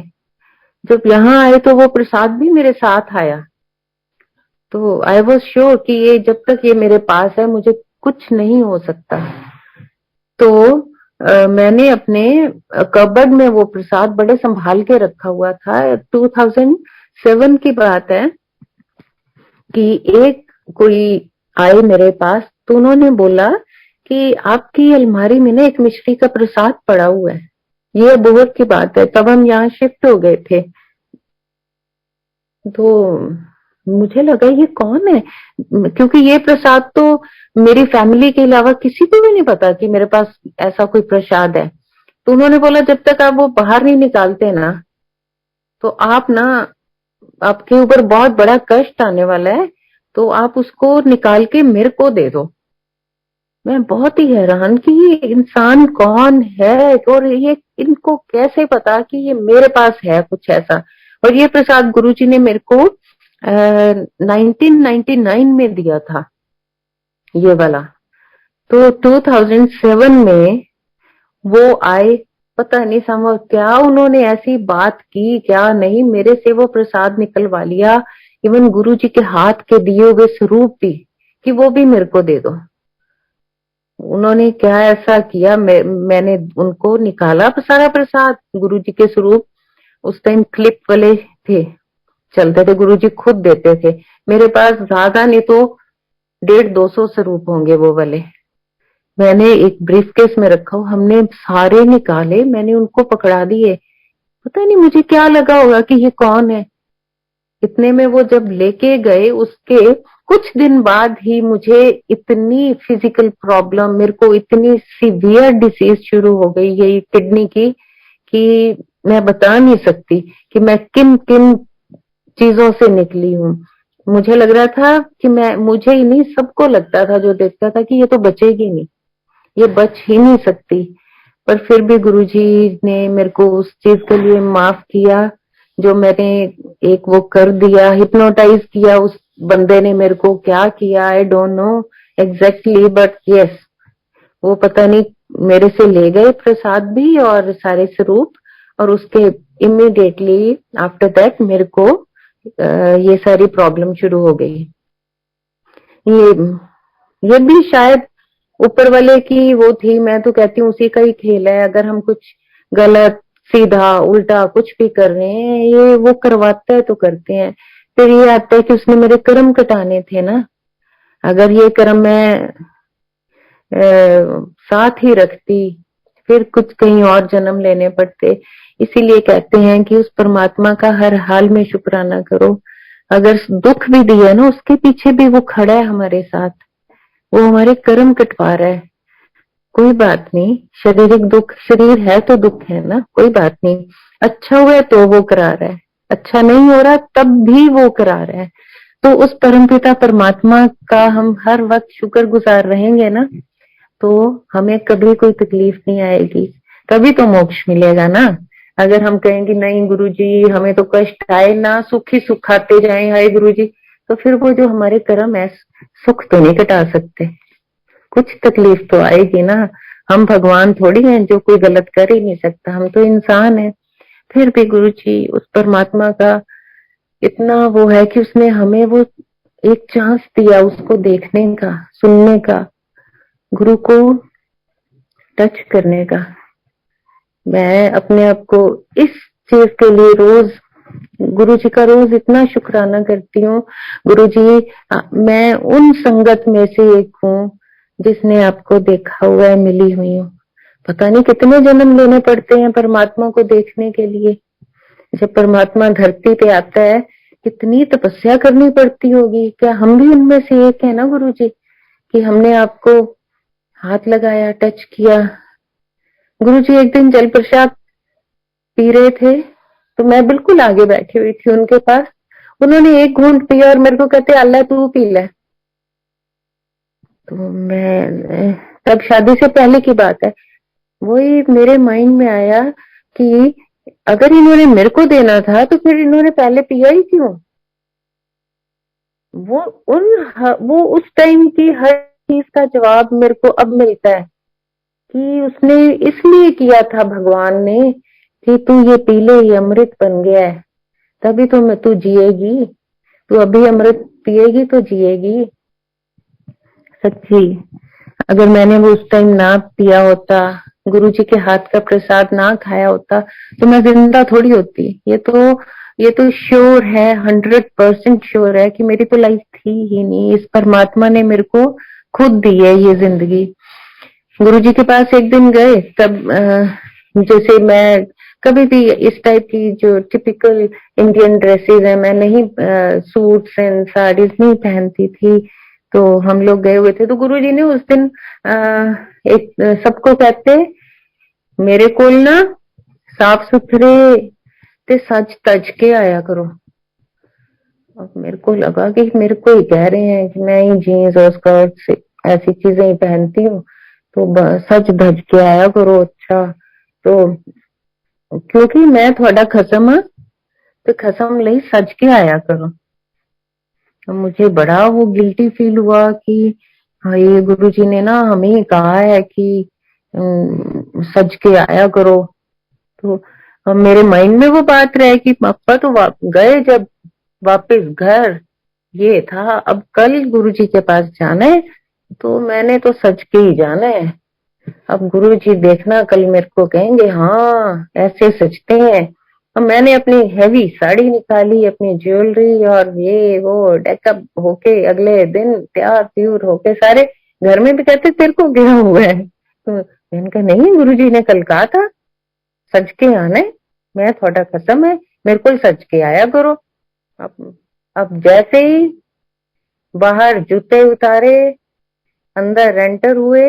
जब यहाँ आए तो वो प्रसाद भी मेरे साथ आया। तो आई वॉज श्योर कि ये जब तक ये मेरे पास है मुझे कुछ नहीं हो सकता। तो मैंने अपने कबर्ड में वो प्रसाद बड़े संभाल के रखा हुआ था। 2007 की बात है कि एक कोई आए मेरे पास, तो उन्होंने बोला कि आपकी अलमारी में ना एक मिश्री का प्रसाद पड़ा हुआ है। ये बहुत की बात है, तब हम यहाँ शिफ्ट हो गए थे। तो मुझे लगा ये कौन है, क्योंकि ये प्रसाद तो मेरी फैमिली के अलावा किसी को भी नहीं पता कि मेरे पास ऐसा कोई प्रसाद है। तो उन्होंने बोला जब तक आप वो बाहर नहीं निकालते ना, तो आप ना, आपके ऊपर बहुत बड़ा कष्ट आने वाला है, तो आप उसको निकाल के मेरे को दे दो। मैं बहुत ही हैरान कि ये इंसान कौन है और ये इनको कैसे पता कि ये मेरे पास है कुछ ऐसा। और ये प्रसाद गुरुजी ने मेरे को 1999 में दिया था, ये वाला। तो 2007 में वो आए, पता नहीं समझ क्या उन्होंने ऐसी बात की क्या नहीं, मेरे से वो प्रसाद निकलवा लिया। इवन गुरुजी के हाथ के दिए हुए स्वरूप भी, कि वो भी मेरे को दे दो। उन्होंने क्या ऐसा किया, मैंने उनको निकाला सारा प्रसाद, गुरुजी के स्वरूप। उस टाइम क्लिप वाले थे, चलते थे, गुरुजी खुद देते थे। मेरे पास ज्यादा नहीं तो 150-200 स्वरूप होंगे वो वाले। मैंने एक ब्रीफकेस में रखा हूं, हमने सारे निकाले, मैंने उनको पकड़ा दिए। पता नहीं मुझे क्या लगा होगा कि ये कौन है। इतने में वो जब लेके गए, उसके कुछ दिन बाद ही मुझे इतनी फिजिकल प्रॉब्लम, मेरे को इतनी सीवियर डिसीज शुरू हो गई यही किडनी की, कि मैं बता नहीं सकती कि मैं किन किन चीजों से निकली हूँ। मुझे लग रहा था कि मैं, मुझे ही नहीं सबको लगता था जो देखता था कि ये तो बचेगी नहीं, ये बच ही नहीं सकती। पर फिर भी गुरुजी ने मेरे को उस चीज के लिए माफ किया जो मैंने एक वो कर दिया, हिप्नोटाइज किया उस बंदे ने मेरे को। क्या किया I don't know exactly, but yes, वो पता नहीं मेरे से ले गए प्रसाद भी और सारे स्वरूप। और उसके इमीडिएटली आफ्टर दैट मेरे को ये सारी प्रॉब्लम शुरू हो गई। ये भी शायद ऊपर वाले की वो थी, मैं तो कहती हूँ उसी का ही खेल है। अगर हम कुछ गलत सीधा उल्टा कुछ भी कर रहे हैं, ये वो करवाता है तो करते हैं। फिर ये आता है कि उसने मेरे कर्म कटाने थे ना, अगर ये कर्म मैं साथ ही रखती, फिर कुछ कहीं और जन्म लेने पड़ते। इसीलिए कहते हैं कि उस परमात्मा का हर हाल में शुक्राना करो। अगर दुख भी दिया ना, उसके पीछे भी वो खड़ा है हमारे साथ, वो हमारे कर्म कटवा रहा है। कोई बात नहीं, शारीरिक दुख, शरीर है तो दुख है ना, कोई बात नहीं। अच्छा हुआ है तो वो करा रहा है, अच्छा नहीं हो रहा तब भी वो करा रहा है। तो उस परमपिता परमात्मा का हम हर वक्त शुक्रगुजार रहेंगे ना, तो हमें कभी कोई तकलीफ नहीं आएगी, तभी तो मोक्ष मिलेगा ना। अगर हम कहेंगे नहीं गुरुजी हमें तो कष्ट आए ना, सुख ही सुख आते जाए हाय गुरुजी, तो फिर वो जो हमारे कर्म है सुख तो नहीं कटा सकते, कुछ तकलीफ तो आएगी ना। हम भगवान थोड़ी हैं जो कोई गलत कर ही नहीं सकता, हम तो इंसान हैं। फिर भी गुरुजी उस परमात्मा का इतना वो है कि उसने हमें वो एक चांस दिया उसको देखने का, सुनने का, गुरु को टच करने का। मैं अपने आप को इस चीज के लिए रोज गुरु जी का रोज इतना शुक्राना करती हूँ। गुरु जी, मैं उन संगत में से एक हूँ जिसने आपको देखा हुआ है, मिली हुई हूँ। पता नहीं कितने जन्म लेने पड़ते हैं परमात्मा को देखने के लिए। जब परमात्मा धरती पे आता है कितनी तपस्या करनी पड़ती होगी। क्या हम भी उनमें से एक है ना गुरु जी, कि हमने आपको हाथ लगाया, टच किया। गुरु जी एक दिन जल प्रसाद पी रहे थे, तो मैं बिल्कुल आगे बैठी हुई थी उनके पास। उन्होंने एक घूंट पिया और मेरे को कहते अल्लाह तू पी ले। तो मैं, तब शादी से पहले की बात है, वही मेरे माइंड में आया कि अगर इन्होंने मेरे को देना था तो फिर इन्होंने पहले पिया ही क्यों। वो वो उस टाइम की हर चीज का जवाब मेरे को अब मिलता है कि उसने इसलिए किया था भगवान ने कि तू ये पी ले, ये अमृत बन गया है, तभी तो मैं तू जिएगी, तू अभी अमृत पिएगी तो जिएगी। सच्ची, अगर मैंने वो उस टाइम ना पिया होता, गुरुजी के हाथ का प्रसाद ना खाया होता, तो मैं जिंदा थोड़ी होती। ये तो श्योर है, 100% श्योर है कि मेरी तो लाइफ थी ही नहीं। इस परमात्मा ने मेरे को खुद दी है ये जिंदगी। गुरुजी के पास एक दिन गए, तब जैसे मैं कभी भी इस टाइप की जो टिपिकल इंडियन ड्रेसेस है, मैं नहीं सूट्स एंड साड़ीज नहीं पहनती थी। तो हम लोग गए हुए थे, तो गुरुजी ने उस दिन एक सबको कहते मेरे को ना साफ सुथरे ते सच तज के आया करो। अब मेरे को लगा कि मेरे को ही कह रहे हैं कि मैं ही जीन्स और स्कर्ट से ऐसी चीजें ही पहनती हूँ, तो सच धज के आया करो। अच्छा, तो क्योंकि मैं थोड़ा खसम हाँ, तो खसम लई सज के आया करो। तो मुझे बड़ा वो गिल्टी फील हुआ कि हाँ, ये गुरुजी ने ना हमें कहा है कि सज के आया करो। तो अब मेरे माइंड में वो बात रहे कि पापा तो गए जब वापस घर, ये था अब कल गुरुजी के पास जाना है, तो मैंने तो सच के ही जाना है। अब गुरुजी देखना कल मेरे को कहेंगे हाँ ऐसे सजते हैं। अब मैंने अपनी हैवी साड़ी निकाली, अपनी ज्वेलरी और ये वो डेकअप होके अगले दिन तैयार त्यूर होके सारे घर में भी कहते तेरे को क्या हुआ है। तो मैंने कहा नहीं, गुरुजी ने कल कहा था सज के आना है, मैं थोड़ा कसम है मेरे को सज के आया करो। अब जैसे ही बाहर जूते उतारे, अंदर एंटर हुए,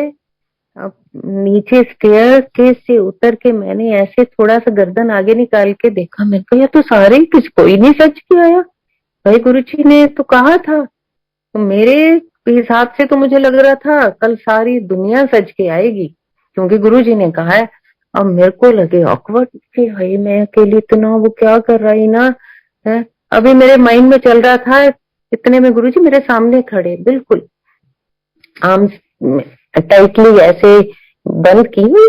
अब नीचे स्टेयर केस से उतर के मैंने ऐसे थोड़ा सा गर्दन आगे निकाल के देखा, मैंने कहा तो सारे किस कोई नहीं सच के आया, भाई गुरुजी ने तो कहा था। तो मेरे हिसाब से तो मुझे लग रहा था कल सारी दुनिया सज के आएगी क्योंकि गुरुजी ने कहा है। अब मेरे को लगे ऑकवर्ड कि भाई मैं अकेली इतना वो क्या कर रही ना है। अभी मेरे माइंड में चल रहा था, इतने में गुरुजी मेरे सामने खड़े, बिल्कुल आर्म टाइटली ऐसे बंद की हुई,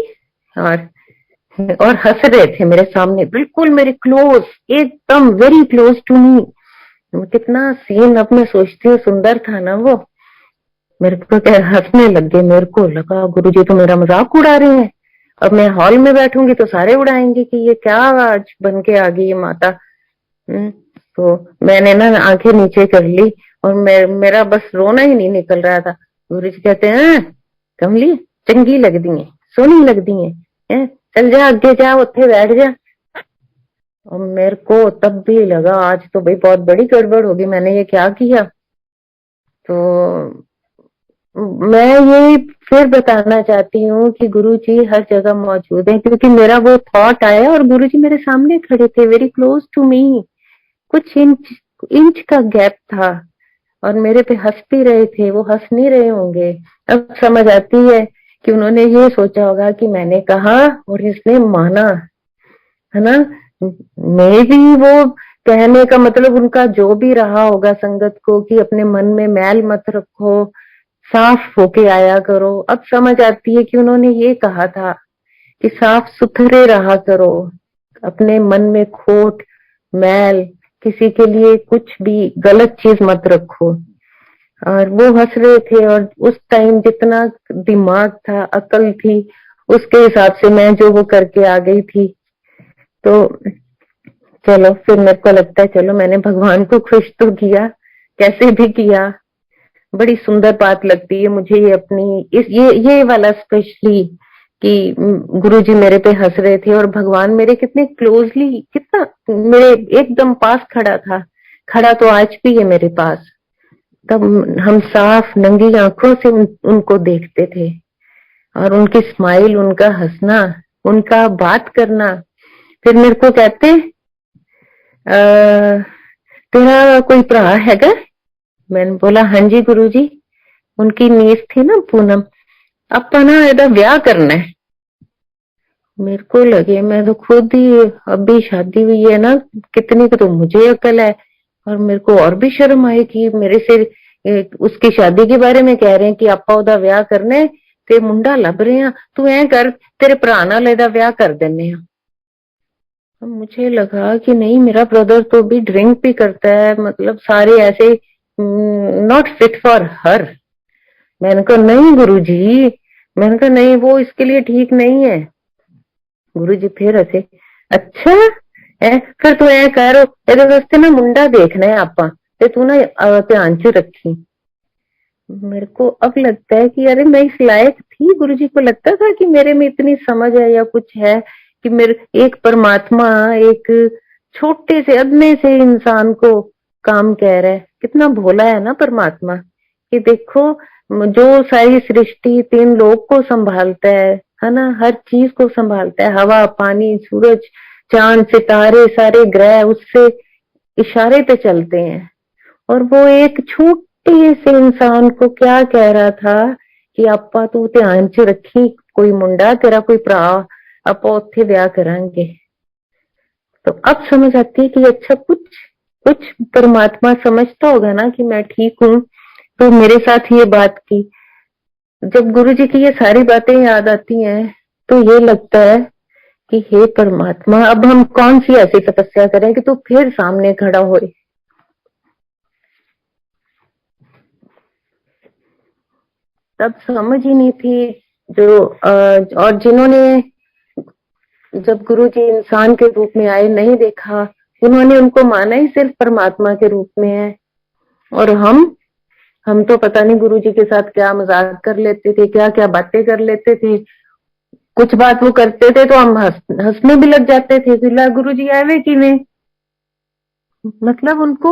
और हंस रहे थे मेरे सामने, बिल्कुल मेरे क्लोज, एकदम वेरी क्लोज टू मी। कितना सीन अब मैं सोचती हूँ सुंदर था ना वो। मेरे को क्या हंसने लग गए, मेरे को लगा गुरुजी तो मेरा मजाक उड़ा रहे हैं। अब मैं हॉल में बैठूंगी तो सारे उड़ाएंगे कि ये क्या आज बन के आ गई ये माता। तो मैंने ना आंखें नीचे कर ली और मेरा बस रोना ही नहीं निकल रहा था। गुरुजी कहते हैं कमली चंगी लगती है, सोनी लगती है, चल जा आगे जा उत्थे बैठ जा। और मेरे को तब भी लगा आज तो भाई बहुत बड़ी गड़बड़ होगी, मैंने ये क्या किया। तो मैं ये फिर बताना चाहती हूँ कि गुरुजी हर जगह मौजूद है, क्योंकि मेरा वो थॉट आया और गुरुजी मेरे सामने खड़े थे, वेरी क्लोज टू मी, कुछ इंच इंच का गैप था और मेरे पे हंस भी रहे थे। वो हंस नहीं रहे होंगे, अब समझ आती है कि उन्होंने ये सोचा होगा कि मैंने कहा और इसने माना, है ना। मे भी वो कहने का मतलब उनका जो भी रहा होगा संगत को कि अपने मन में मैल मत रखो, साफ होके आया करो। अब समझ आती है कि उन्होंने ये कहा था कि साफ सुथरे रहा करो, अपने मन में खोट मैल किसी के लिए कुछ भी गलत चीज मत रखो। और वो हंस रहे थे और उस टाइम जितना दिमाग था अकल थी उसके हिसाब से मैं जो वो करके आ गई थी। तो चलो फिर मेरे को लगता है चलो मैंने भगवान को खुश तो किया, कैसे भी किया। बड़ी सुंदर बात लगती है मुझे ये अपनी इस ये वाला स्पेशली कि गुरुजी मेरे पे हंस रहे थे और भगवान मेरे कितने क्लोजली, कितना मेरे एकदम पास खड़ा था, खड़ा तो आज भी है मेरे पास। तब हम साफ नंगी आंखों से उनको देखते थे और उनकी स्माइल, उनका हंसना, उनका बात करना। फिर मेरे को कहते तेरा कोई भरा हैगा? मैंने बोला हाँ जी गुरुजी। उनकी नीस थी ना पूनम, अपा ना एदा ब्याह करना है। मेरे को लगे मैं तो खुद ही अभी शादी हुई है ना, कितनी की तो मुझे अकल है, और मेरे को और भी शर्म आई कि मेरे से उसकी शादी के बारे में कह रहे हैं कि आपा ओदा ब्याह करना है ते मुंडा लभ रहे हैं, तू ऐ कर तेरे भरा नाल एदा ब्याह कर देने। मुझे लगा कि नहीं, मेरा ब्रदर तो भी ड्रिंक भी करता है, मतलब सारे ऐसे नॉट फिट फॉर हर। मैंने कहा नहीं गुरुजी, मैंने कहा नहीं वो इसके लिए ठीक नहीं है। गुरुजी फिर हंसे, अच्छा है फिर तू ऐ कर ਇਹਦੇ वास्ते ना मुंडा देखना है आपा ते तू ना ध्यान च रखी। मेरे को अब लगता है कि अरे मैं इस लायक थी, गुरुजी को लगता था कि मेरे में इतनी समझ है या कुछ है कि मेरे एक परमात्मा एक छोटे से अदने से इंसान को काम कह रहा है। कितना भोला है ना परमात्मा, कि देखो जो सारी सृष्टि 3 लोक को संभालता है ना, हर चीज को संभालता है, हवा पानी सूरज चांद सितारे सारे ग्रह उससे इशारे पे चलते हैं। और वो एक छोटे से इंसान को क्या कह रहा था कि आपा तू ध्यान च रखी, कोई मुंडा तेरा कोई भरा आपा उत्थे ब्याह करांगे। तो अब समझ आती है कि अच्छा कुछ कुछ परमात्मा समझता होगा ना कि मैं ठीक हूँ, तो मेरे साथ ये बात की। जब गुरु जी की ये सारी बातें याद आती हैं तो ये लगता है कि हे परमात्मा, अब हम कौन सी ऐसी तपस्या करें कि तू फिर सामने खड़ा होए। तब समझ ही नहीं थी जो और जिन्होंने जब गुरु जी इंसान के रूप में आए नहीं देखा, उन्होंने उनको माना ही सिर्फ परमात्मा के रूप में है। और हम तो पता नहीं गुरु जी के साथ क्या मजाक कर लेते थे, क्या क्या बातें कर लेते थे। कुछ बात वो करते थे तो हम हंसने भी लग जाते थे, फिर गुरु जी आए कि नहीं, मतलब उनको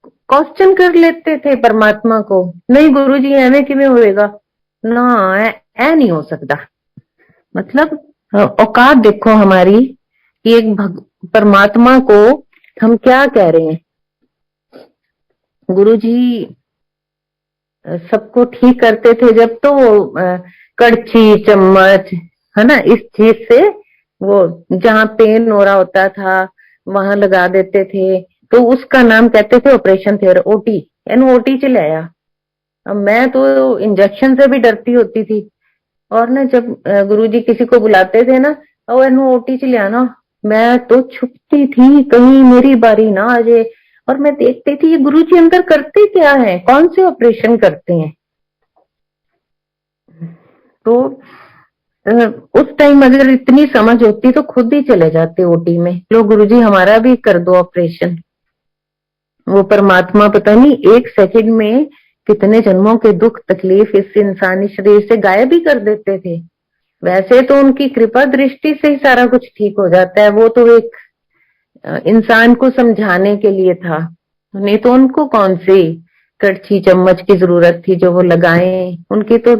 क्वेश्चन कर लेते थे परमात्मा को। नहीं गुरु जी एवं कि होएगा ना, ऐ नहीं हो सकता। मतलब औकात देखो हमारी कि एक परमात्मा को हम क्या कह रहे हैं। गुरु जी सबको ठीक करते थे जब तो कड़छी चम्मच है ना, इस चीज से वो जहां पेन हो रहा होता था वहां लगा देते थे, तो उसका नाम कहते थे ऑपरेशन थिएटर, ओटी। एन ओटी च लाया। अब मैं तो इंजेक्शन से भी डरती होती थी, और ना जब गुरुजी किसी को बुलाते थे ना, और एन ओटी च लिया ना, मैं तो छुपती थी कहीं मेरी बारी ना आ जाए। और मैं देखती थी ये गुरुजी अंदर करते क्या है, कौन से ऑपरेशन करते हैं। तो उस टाइम अगर इतनी समझ होती तो खुद ही चले जाते ओटी में, लो गुरुजी हमारा भी कर दो ऑपरेशन। वो परमात्मा पता नहीं 1 सेकंड में कितने जन्मों के दुख तकलीफ इस इंसानी शरीर से गायब ही कर देते थे। वैसे तो उनकी कृपा दृष्टि से ही सारा कुछ ठीक हो जाता है, वो तो एक इंसान को समझाने के लिए था, नहीं तो उनको कौन सी कड़छी चम्मच की जरूरत थी जो वो लगाएं। उनकी तो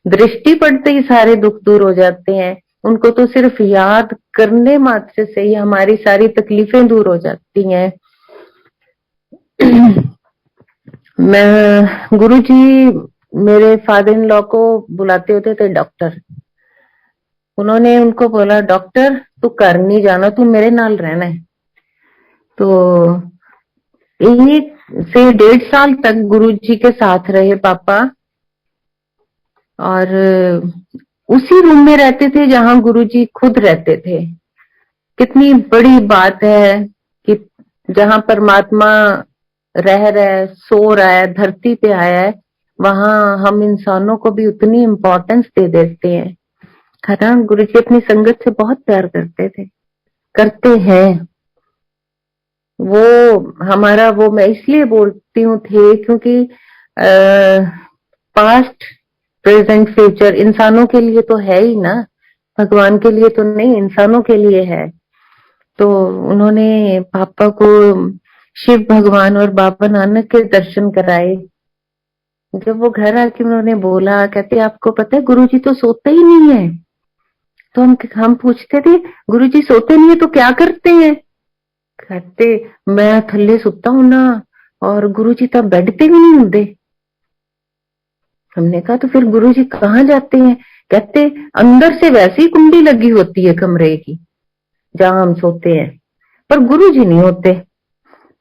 दृष्टि पड़ते ही सारे दुख दूर हो जाते हैं। उनको तो सिर्फ याद करने मात्र से ही हमारी सारी तकलीफें दूर हो जाती हैं। मैं गुरुजी मेरे फादर इन लॉ को बुलाते होते थे डॉक्टर। उन्होंने उनको बोला डॉक्टर तू घर नहीं जाना, तू मेरे नाल रहना है। तो 1 से 1.5 साल तक गुरुजी के साथ रहे पापा, और उसी रूम में रहते थे जहां गुरुजी खुद रहते थे। कितनी बड़ी बात है कि जहां परमात्मा रह रहा है सो रहा है धरती पे आया है, वहां हम इंसानों को भी उतनी इम्पोर्टेंस दे देते हैं। खरा गुरु जी अपनी संगत से बहुत प्यार करते थे, करते हैं। वो हमारा वो मैं इसलिए बोलती हूँ थे क्योंकि पास्ट प्रेजेंट फ्यूचर इंसानों के लिए तो है ही ना, भगवान के लिए तो नहीं, इंसानों के लिए है। तो उन्होंने पापा को शिव भगवान और बाबा नानक के दर्शन कराए। जब वो घर आके उन्होंने बोला, कहते आपको पता है गुरुजी तो सोते ही नहीं है। तो हम पूछते थे गुरुजी सोते नहीं है तो क्या करते हैं। कहते मैं थल्ले सुता हूं ना, और गुरुजी तब बेड पे भी नहीं होते। हमने कहा तो फिर गुरुजी कहाँ जाते हैं। कहते अंदर से वैसी कुंडी लगी होती है कमरे की जहां हम सोते हैं, पर गुरुजी नहीं होते।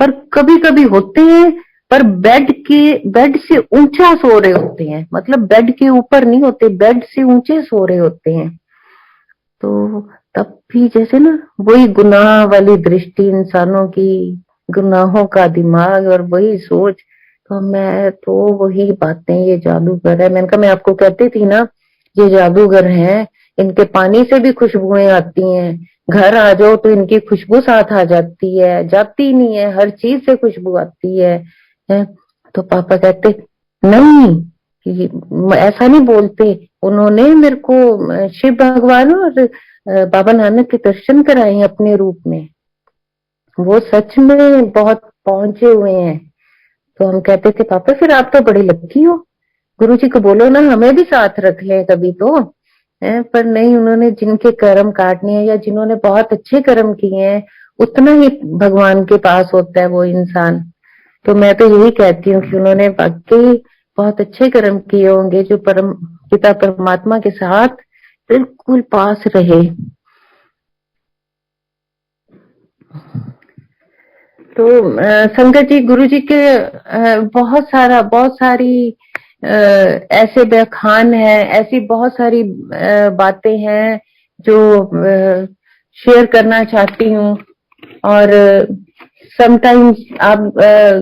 पर कभी कभी होते हैं, पर बेड से ऊंचा सो रहे होते हैं, मतलब बेड के ऊपर नहीं होते, बेड से ऊंचे सो रहे होते हैं। तो तब भी जैसे ना वही गुनाह वाली दृष्टि इंसानों की, गुनाहों का दिमाग और वही सोच। तो मैं तो वही बातें, ये जादूगर है। मैंने कहा मैं आपको कहती थी ना ये जादूगर हैं, इनके पानी से भी खुशबुएं आती हैं, घर आ जाओ तो इनकी खुशबू साथ आ जाती है, जाती नहीं है, हर चीज से खुशबू आती है? तो पापा कहते नहीं, कि ऐसा नहीं बोलते। उन्होंने मेरे को शिव भगवान और बाबा नानक के दर्शन कराए अपने रूप में। वो सच में बहुत पहुंचे हुए हैं। तो हम कहते थे पापा फिर आप तो बड़ी लकी हो, गुरुजी को बोलो ना हमें भी साथ रख ले कभी तो। पर नहीं, उन्होंने जिनके कर्म काटने हैं या जिन्होंने बहुत अच्छे कर्म किए हैं उतना ही भगवान के पास होता है वो इंसान। तो मैं तो यही कहती हूँ कि उन्होंने वाकई बहुत अच्छे कर्म किए होंगे जो परम पिता परमात्मा के साथ बिल्कुल पास रहे। तो संगत जी, गुरु जी के बहुत सारी ऐसे व्याख्यान है, ऐसी बहुत सारी बातें हैं जो शेयर करना चाहती हूँ। और समटाइम्स आप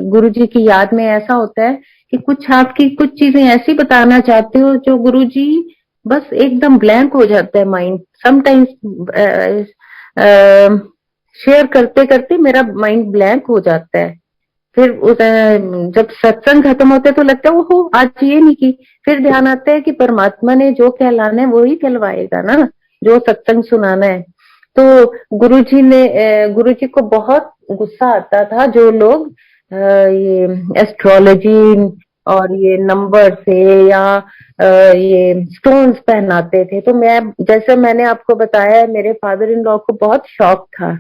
गुरु जी की याद में ऐसा होता है कि कुछ आपकी कुछ चीजें ऐसी बताना चाहते हो जो गुरु जी बस एकदम ब्लैंक हो जाता है माइंड। समटाइम्स शेयर करते करते मेरा माइंड ब्लैंक हो जाता है। फिर जब सत्संग खत्म होते तो लगता है ओहो आज ये नहीं की। फिर ध्यान आता है कि परमात्मा ने जो कहलाना है वो ही कहलवाएगा ना, जो सत्संग सुनाना है। तो गुरुजी को बहुत गुस्सा आता था जो लोग ये एस्ट्रोलॉजी और ये नंबर से या ये स्टोन्स पहनाते थे। तो मैं, जैसे मैंने आपको बताया, मेरे फादर इन लॉ को बहुत शौक था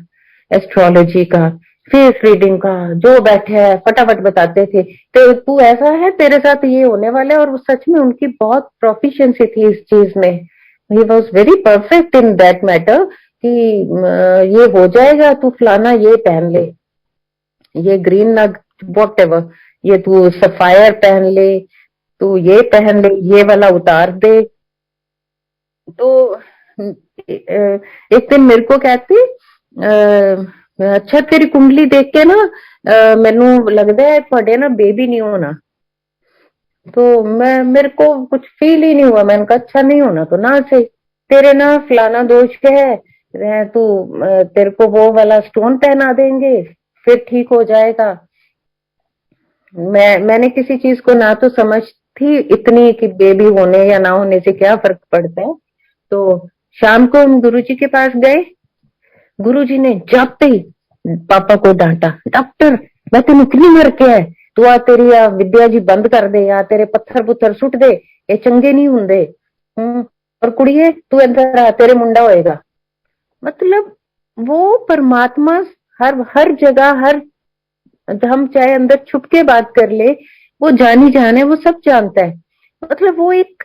एस्ट्रोलॉजी का, फेस रीडिंग का। जो बैठे है फटाफट बताते थे तो तू ऐसा है, तेरे साथ ये होने वाला है। और सच में उनकी बहुत प्रोफिशिएंसी थी इस चीज में। He was very perfect in that matter कि ये हो जाएगा, तू फलाना ये पहन ले, ये ग्रीन नग वॉट एवर, ये तू सफायर पहन ले, तू ये पहन ले, ये वाला उतार दे। तो एक दिन मेरे को कहती अच्छा तेरी कुंडली देख के ना मैनू लगता है थोड़े ना बेबी नहीं होना। तो मेरे को कुछ फील ही नहीं हुआ। मैंने कहा अच्छा नहीं होना तो ना सही, तेरे ना फलाना दोष है, तू तेरे को वो वाला स्टोन पहना देंगे फिर ठीक हो जाएगा। मैंने किसी चीज को ना तो समझ थी इतनी कि बेबी होने या ना होने से क्या फर्क पड़ता है। तो शाम को हम गुरुजी के पास गए। गुरुजी ने जाते ही पापा को डांटा, डॉक्टर मैं तेन कितनी मर के है, तू आ तेरी आ विद्या जी बंद कर दे, या तेरे पत्थर पुत्थर सुट दे, ये चंगे नहीं हुंदे। और कुड़िए तू इधर आ, तेरे मुंडा होएगा। मतलब वो परमात्मा हर हर जगह, हर, हम चाहे अंदर छुप के बात कर ले, वो जानी जाने, वो सब जानता है। मतलब वो एक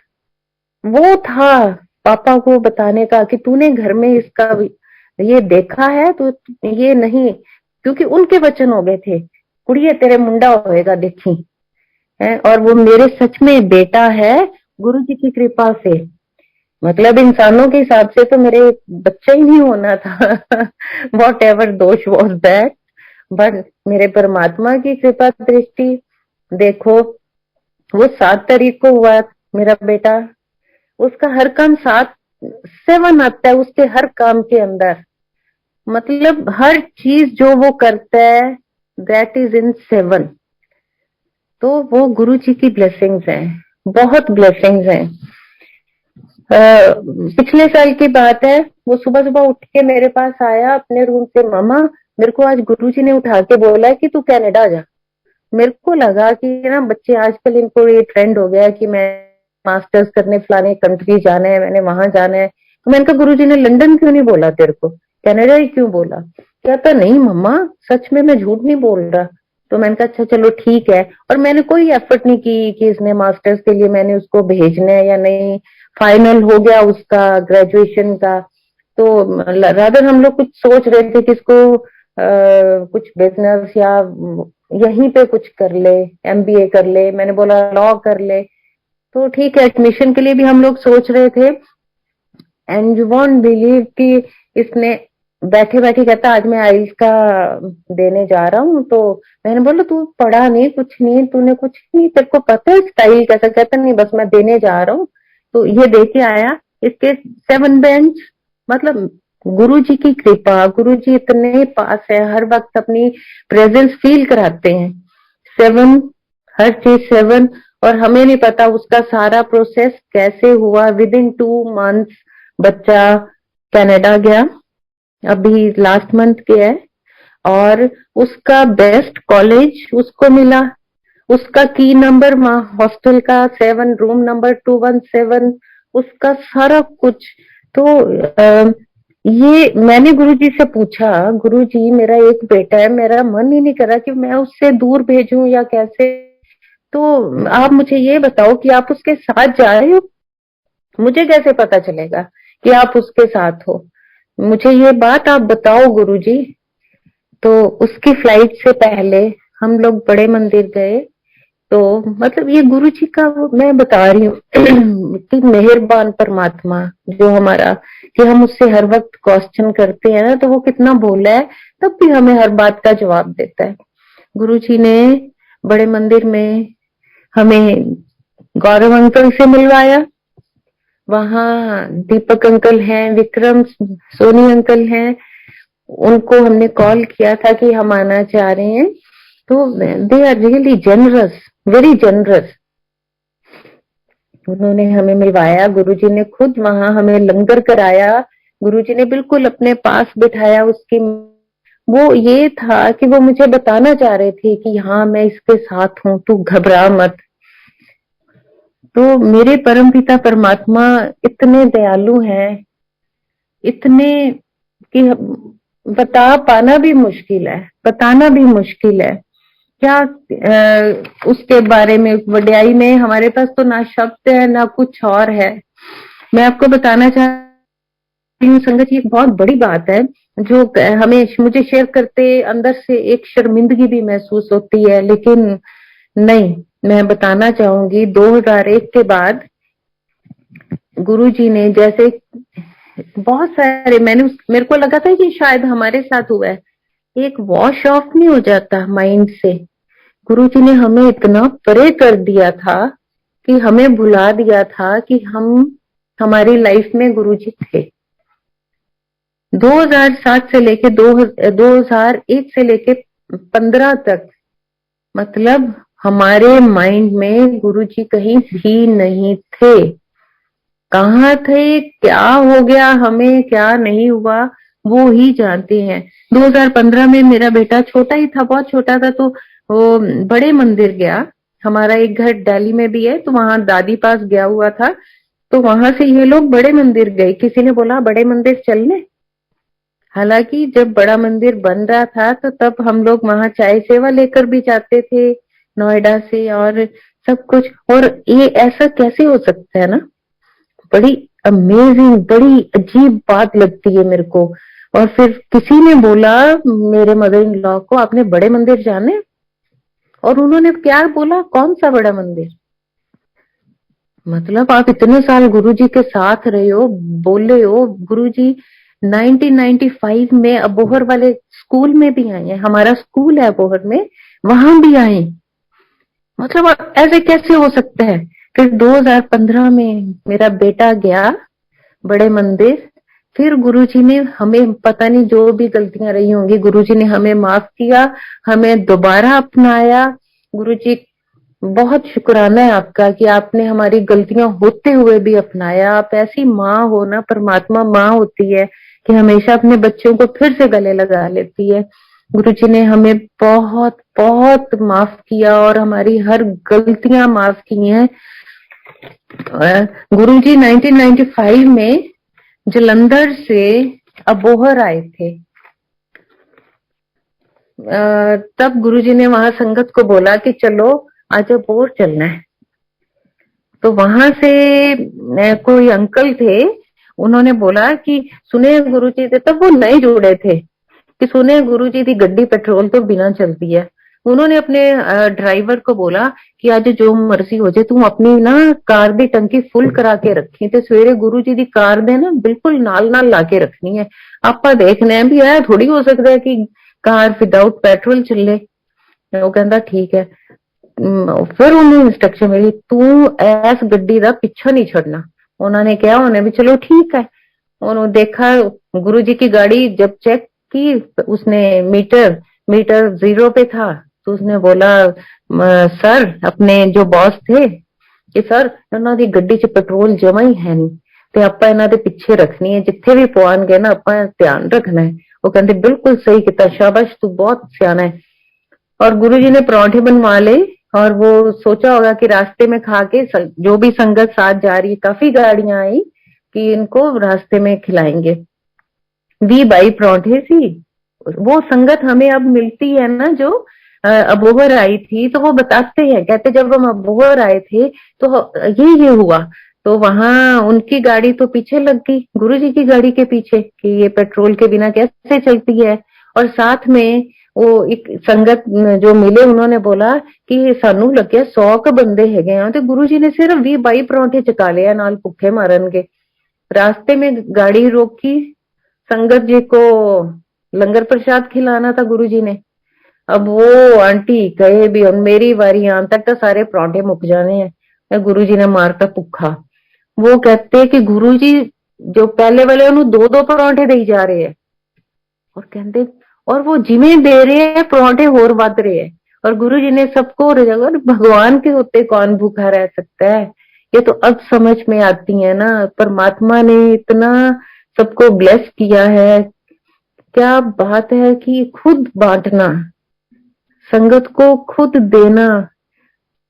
वो था पापा को बताने का कि तूने घर में इसका ये देखा है तो ये नहीं, क्योंकि उनके वचन हो गए थे कुड़िए तेरे मुंडा होएगा देखी है। और वो मेरे सच में बेटा है गुरु जी की कृपा से। मतलब इंसानों के हिसाब से तो मेरे बच्चा ही नहीं होना था वॉट एवर दोष वॉज दैट, बट मेरे परमात्मा की कृपा दृष्टि देखो, वो 7 तारीख को हुआ मेरा बेटा। उसका हर काम 7 7 आता है उसके हर काम के अंदर। मतलब हर चीज जो वो करता है दैट इज इन 7। तो वो गुरु जी की ब्लेसिंग्स हैं, बहुत ब्लेसिंग्स हैं। पिछले साल की बात है, वो सुबह सुबह उठ के मेरे पास आया अपने रूम से, मामा मेरे को आज गुरुजी ने उठा के बोला है कि तू कनाडा जा। मेरे को लगा कि ना बच्चे आजकल इनको ये ट्रेंड हो गया है कि मैं मास्टर्स करने फलाने कंट्री जाना है, मैंने वहां जाना है। तो मैंने कहा गुरुजी ने लंदन क्यों नहीं बोला तेरे को, कनाडा ही क्यों बोला। कहता नहीं मम्मा सच में मैं झूठ नहीं बोल रहा। तो मैंने कहा अच्छा चलो ठीक है। और मैंने कोई एफर्ट नहीं की कि इसने मास्टर्स के लिए मैंने उसको भेजना है या नहीं। फाइनल हो गया उसका ग्रेजुएशन का। तो रादर हम लोग कुछ सोच रहे थे कि इसको कुछ बिजनेस या यहीं पे कुछ कर ले, एमबीए कर ले। मैंने बोला लॉ कर ले। तो ठीक है, एडमिशन के लिए भी हम लोग सोच रहे थे। एंड यू वॉन्ट बिलीव कि इसने बैठे बैठे कहता आज मैं आइल्स का देने जा रहा हूँ। तो मैंने बोला तू पढ़ा नहीं, कुछ नहीं, तूने कुछ नहीं, तेरे को पता है स्टाइल कैसा। कहता नहीं बस मैं देने जा रहा हूँ। तो ये दे के आया, इसके 7 बेंच। मतलब गुरु जी की कृपा, गुरु जी इतने पास है, हर वक्त अपनी प्रेजेंस फील कराते हैं। 7, हर चीज 7। और हमें नहीं पता उसका सारा प्रोसेस कैसे हुआ। विद इन 2 मंथ्स बच्चा कनाडा गया, अभी लास्ट मंथ गया है, और उसका बेस्ट कॉलेज उसको मिला, उसका की नंबर हॉस्टल का 7 रूम नंबर 217, उसका सारा कुछ। तो ये मैंने गुरुजी से पूछा, गुरुजी मेरा एक बेटा है, मेरा मन ही नहीं कर रहा कि मैं उससे दूर भेजूं या कैसे, तो आप मुझे ये बताओ कि आप उसके साथ जा रहे हो, मुझे कैसे पता चलेगा कि आप उसके साथ हो, मुझे ये बात आप बताओ गुरुजी। तो उसकी फ्लाइट से पहले हम लोग बड़े मंदिर गए। तो मतलब ये गुरु जी का मैं बता रही हूँ कि मेहरबान परमात्मा जो हमारा, कि हम उससे हर वक्त क्वेश्चन करते हैं ना, तो वो कितना भोला है, तब भी हमें हर बात का जवाब देता है। गुरु जी ने बड़े मंदिर में हमें गौरव अंकल से मिलवाया, वहां दीपक अंकल हैं, विक्रम सोनी अंकल हैं, उनको हमने कॉल किया था कि हम आना चाह रहे हैं। तो they are really generous, very generous. उन्होंने हमें मिलवाया, गुरुजी ने खुद वहां हमें लंगर कराया, गुरुजी ने बिल्कुल अपने पास बिठाया। उसकी वो ये था कि वो मुझे बताना चाह रहे थे कि हाँ मैं इसके साथ हूँ, तू घबरा मत। तो मेरे परमपिता परमात्मा इतने दयालु हैं, इतने कि बता पाना भी मुश्किल है, बताना भी मुश्किल है क्या उसके बारे में। वड्याई में हमारे पास तो ना शब्द है ना कुछ और है। मैं आपको बताना चाहती हूँ संगत, ये एक बहुत बड़ी बात है जो हमें मुझे शेयर करते अंदर से एक शर्मिंदगी भी महसूस होती है, लेकिन नहीं, मैं बताना चाहूंगी। 2001 के बाद गुरुजी ने जैसे बहुत सारे, मेरे को लगा था कि शायद हमारे साथ हुआ है, एक वॉश ऑफ नहीं हो जाता माइंड से, गुरुजी ने हमें इतना परे कर दिया था कि हमें भुला दिया था कि हम हमारी लाइफ में गुरुजी थे। 2007 से लेके 2001 से लेके 15 तक, मतलब हमारे माइंड में गुरुजी कहीं भी नहीं थे। कहाँ थे, क्या हो गया हमें, क्या नहीं हुआ, वो ही जानते हैं। 2015 में मेरा बेटा छोटा ही था, बहुत छोटा था, तो वो बड़े मंदिर गया। हमारा एक घर दिल्ली में भी है, तो वहां दादी पास गया हुआ था, तो वहां से ये लोग बड़े मंदिर गए। किसी ने बोला बड़े मंदिर चलने, हालांकि जब बड़ा मंदिर बन रहा था तो तब हम लोग वहां चाय सेवा लेकर भी जाते थे नोएडा से, और सब कुछ। और ये ऐसा कैसे हो सकता है ना, बड़ी अमेजिंग, बड़ी अजीब बात लगती है मेरे को। और फिर किसी ने बोला मेरे मदर इन लॉ को, आपने बड़े मंदिर जाने, और उन्होंने क्या बोला, कौन सा बड़ा मंदिर, मतलब आप इतने साल गुरुजी के साथ रहे हो, बोले हो गुरुजी 1995 में अबोहर वाले स्कूल में भी आए हैं, हमारा स्कूल है अबोहर में, वहां भी आए, मतलब ऐसे कैसे हो सकता है। फिर 2015 में मेरा बेटा गया बड़े मंदिर, फिर गुरुजी ने हमें, पता नहीं जो भी गलतियां रही होंगी, गुरुजी ने हमें माफ किया, हमें दोबारा अपनाया। गुरुजी बहुत शुक्राना है आपका कि आपने हमारी गलतियां होते हुए भी अपनाया। आप ऐसी माँ हो ना, परमात्मा माँ होती है कि हमेशा अपने बच्चों को फिर से गले लगा लेती है। गुरुजी ने हमें बहुत बहुत माफ किया और हमारी हर गलतियां माफ की हैं। गुरुजी 1995 में जलंधर से अबोहर आए थे। तब गुरुजी ने वहां संगत को बोला कि चलो आज अबोहर चलना है। तो वहां से कोई अंकल थे, उन्होंने बोला कि सुने गुरुजी थे, तब वो नए जुड़े थे, कि सुने गुरुजी दी गड्डी पेट्रोल तो बिना चलती है। उन्होंने अपने ड्राइवर को बोला कि आज जो मर्जी हो जाए, तुम अपनी ना कार दी टंकी फुल करा के रखी, ते सवेरे गुरु जी दी कार दे ना बिल्कुल नाल नाल ला के रखनी है। आपा देखने भी है, थोड़ी हो सकता है कि कार विदाउट पेट्रोल चले। वो कहता ठीक है। फिर उन्हें इंस्ट्रक्शन मिली, तू ऐस गड्डी का पीछा नहीं छोड़ना। उन्होंने कहा, उन्हें भी चलो ठीक है। उन्होंने देखा गुरु जी की गाड़ी, जब चेक की उसने मीटर मीटर 0 पे था, तो उसने बोला सर, अपने जो बॉस थे कि सर उन्होंने गड्डी च पेट्रोल जमा ही है नहीं। ਤੇ ਆਪਾਂ ਇਹਨਾਂ ਦੇ ਪਿੱਛੇ ਰੱਖਣੀ ਹੈ, ਜਿੱਥੇ ਵੀ ਪਵਾਉਣਗੇ ਨਾ ਆਪਾਂ ਧਿਆਨ ਰੱਖਣਾ है। वो कहते बिल्कुल सही किया, शाबाश तू बहुत सियाना है। और गुरुजी ने परांठे बनवा ले और वो सोचा होगा कि रास्ते में खा के जो भी संगत साथ जा रही है, काफी गाड़ियां आई कि इनको रास्ते में खिलाएंगे। 20-22 परांठे थी। वो संगत हमें अब मिलती है ना जो अबोहर आई थी, तो वो बताते हैं, कहते जब हम अबोहर आए थे तो ये हुआ, तो वहां उनकी गाड़ी तो पीछे लग गई गुरुजी की गाड़ी के पीछे कि ये पेट्रोल के बिना कैसे चलती है। और साथ में वो एक संगत जो मिले उन्होंने बोला कि सानू लगे 100 क बंदे है, तो गुरुजी ने सिर्फ 20-22 परौंठे चका लिया नाल भुखे मारन के। रास्ते में गाड़ी रोकी, संगत जी को लंगर प्रसाद खिलाना था गुरुजी ने। अब वो आंटी कहे भी अब मेरी बारी आने तक तो सारे परांठे मुक जाने हैं, गुरुजी ने मारता भुखा। वो कहते कि गुरुजी जो पहले वाले उन्होंने 2-2 परांठे दे जा रहे हैं, और कहते और वो जिमें दे रहे हैं परांठे होर वध रहे हैं, और गुरुजी ने सबको भगवान के होते कौन भूखा रह सकता है। ये तो अब समझ में आती है ना, परमात्मा ने इतना सबको ब्लेस किया है। क्या बात है कि खुद बांटना, संगत को खुद देना,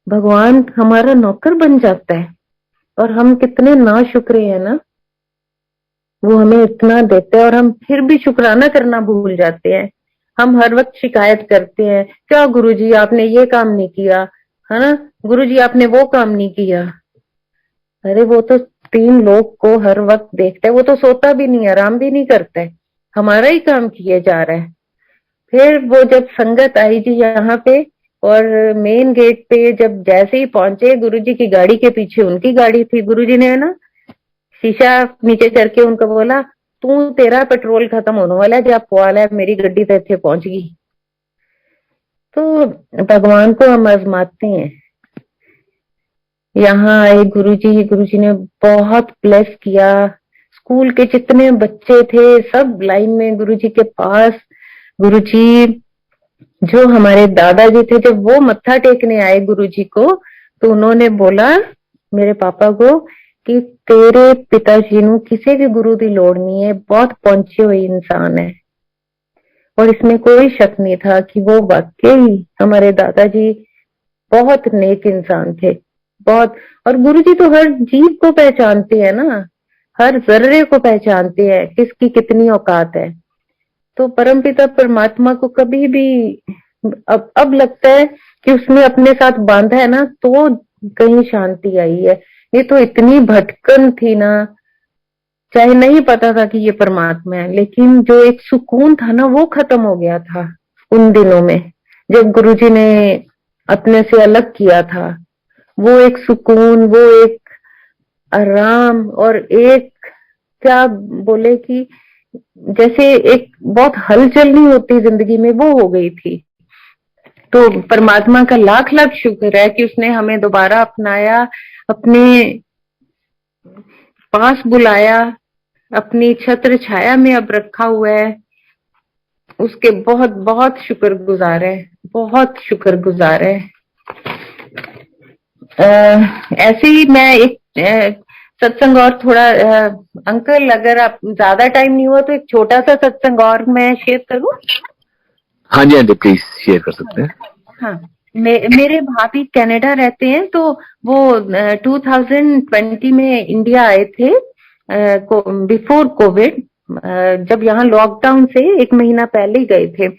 भगवान हमारा नौकर बन जाता है। और हम कितने नाशुक्रे हैं ना, वो हमें इतना देते हैं और हम फिर भी शुक्राना करना भूल जाते हैं। हम हर वक्त शिकायत करते हैं, क्या गुरुजी आपने ये काम नहीं किया, है ना, गुरुजी आपने वो काम नहीं किया। अरे वो तो 3 लोग को हर वक्त देखता है, वो तो सोता भी नहीं, आराम भी नहीं करता है, हमारा ही काम किए जा रहा है। फिर वो जब संगत आई जी यहाँ पे, और मेन गेट पे जब जैसे ही पहुंचे, गुरुजी की गाड़ी के पीछे उनकी गाड़ी थी। गुरुजी ने ना शीशा नीचे करके उनको बोला, तू तेरा पेट्रोल खत्म होने वाला है, जब पवाल है मेरी गड्डी तो इतने पहुंच गई। तो भगवान को हम आजमाते हैं। यहाँ आए गुरुजी ने बहुत ब्लेस किया। स्कूल के जितने बच्चे थे सब लाइन में गुरुजी के पास। गुरुजी जो हमारे दादाजी थे, जब वो मत्था टेकने आए गुरुजी को, तो उन्होंने बोला मेरे पापा को कि तेरे पिताजी ਨੂੰ किसी भी गुरु की लोड़ नहीं है, बहुत पहुंचे हुए इंसान है। और इसमें कोई शक नहीं था कि वो वाकई हमारे दादाजी बहुत नेक इंसान थे, बहुत। और गुरुजी तो हर जीव को पहचानते हैं ना, हर जर्रे को पहचानते हैं किसकी कितनी औकात है। तो परमपिता परमात्मा को कभी भी अब लगता है कि उसने अपने साथ बांधा है ना, तो कहीं शांति आई है। ये तो इतनी भटकन थी ना, चाहे नहीं पता था कि ये परमात्मा है, लेकिन जो एक सुकून था ना वो खत्म हो गया था उन दिनों में जब गुरुजी ने अपने से अलग किया था। वो एक सुकून, वो एक आराम, और एक क्या बोले कि जैसे एक बहुत हलचल नहीं होती जिंदगी में, वो हो गई थी। तो परमात्मा का लाख लाख शुक्र है कि उसने हमें दोबारा अपनाया, अपने पास बुलाया, अपनी छत्र छाया में अब रखा हुआ है। उसके बहुत बहुत शुक्रगुजार है, बहुत शुक्रगुजार है। ऐसे ही मैं एक सत्संग और थोड़ा अंकल अगर आप ज्यादा टाइम नहीं हुआ तो एक छोटा सा सत्संग और मैं शेयर करूं। हाँ जी आंटी प्लीज शेयर कर सकते हैं। हाँ, मेरे भाभी कनाडा रहते हैं, तो वो 2020 में इंडिया आए थे बिफोर कोविड, जब यहाँ लॉकडाउन से 1 महीना पहले ही गए थे।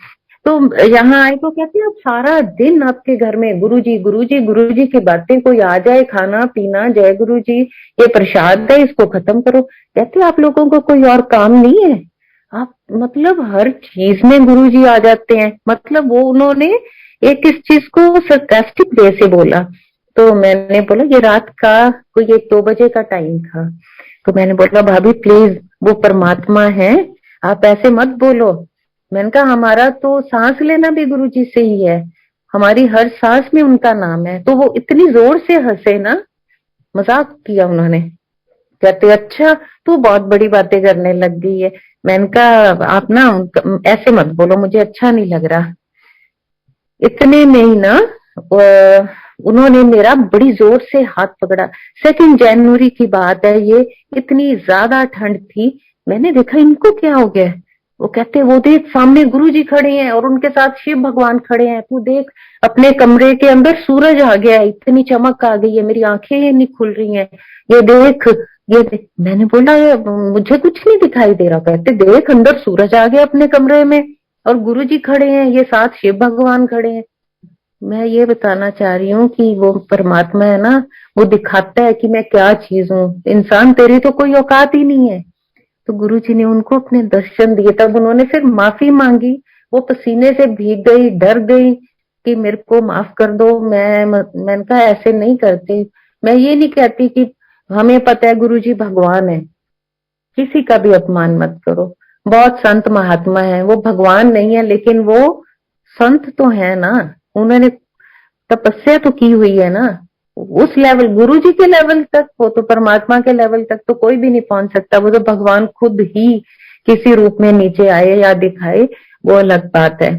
तो यहाँ आए तो कहते हैं अब सारा दिन आपके घर में गुरुजी गुरुजी गुरुजी की बातें, कोई आ जाए खाना पीना, जय गुरुजी ये प्रसाद है इसको खत्म करो। कहते आप लोगों को कोई और काम नहीं है, आप मतलब हर चीज में गुरुजी आ जाते हैं। मतलब वो उन्होंने एक इस चीज को सरकास्टिक वे से बोला। तो मैंने बोला ये रात का कोई 1-2 बजे का टाइम था, तो मैंने बोला भाभी प्लीज वो परमात्मा है, आप ऐसे मत बोलो। मैंने कहा हमारा तो सांस लेना भी गुरुजी से ही है, हमारी हर सांस में उनका नाम है। तो वो इतनी जोर से हंसे ना, मजाक किया उन्होंने, कहते अच्छा तू बहुत बड़ी बातें करने लग गई है। मैंने कहा आप ना ऐसे मत बोलो, मुझे अच्छा नहीं लग रहा। इतने में ही ना उन्होंने मेरा बड़ी जोर से हाथ पकड़ा। 2 जनवरी की बात है ये, इतनी ज्यादा ठंड थी। मैंने देखा इनको क्या हो गया है। वो कहते वो देख सामने गुरुजी खड़े हैं और उनके साथ शिव भगवान खड़े हैं, तू देख अपने कमरे के अंदर सूरज आ गया है, इतनी चमक आ गई है, मेरी आंखें ही नहीं खुल रही हैं, ये देख ये देख। मैंने बोला मुझे कुछ नहीं दिखाई दे रहा। कहते देख अंदर सूरज आ गया अपने कमरे में और गुरुजी खड़े हैं, ये साथ शिव भगवान खड़े हैं। मैं ये बताना चाह रही हूँ कि वो परमात्मा है ना, वो दिखाता है कि मैं क्या चीज हूँ। इंसान तेरी तो कोई औकात ही नहीं है। तो गुरुजी ने उनको अपने दर्शन दिए। तब उन्होंने फिर माफी मांगी। वो पसीने से भीग गई, डर गई कि मेरे को माफ कर दो। मैंने कहा ऐसे नहीं करते। मैं ये नहीं कहती कि हमें पता है गुरुजी भगवान है, किसी का भी अपमान मत करो। बहुत संत महात्मा है, वो भगवान नहीं है लेकिन वो संत तो है ना, उन्होंने तपस्या तो की हुई है ना। उस लेवल गुरु जी के लेवल तक, वो तो परमात्मा के लेवल तक तो कोई भी नहीं पहुंच सकता। वो तो भगवान खुद ही किसी रूप में नीचे आए या दिखाए, वो अलग बात है।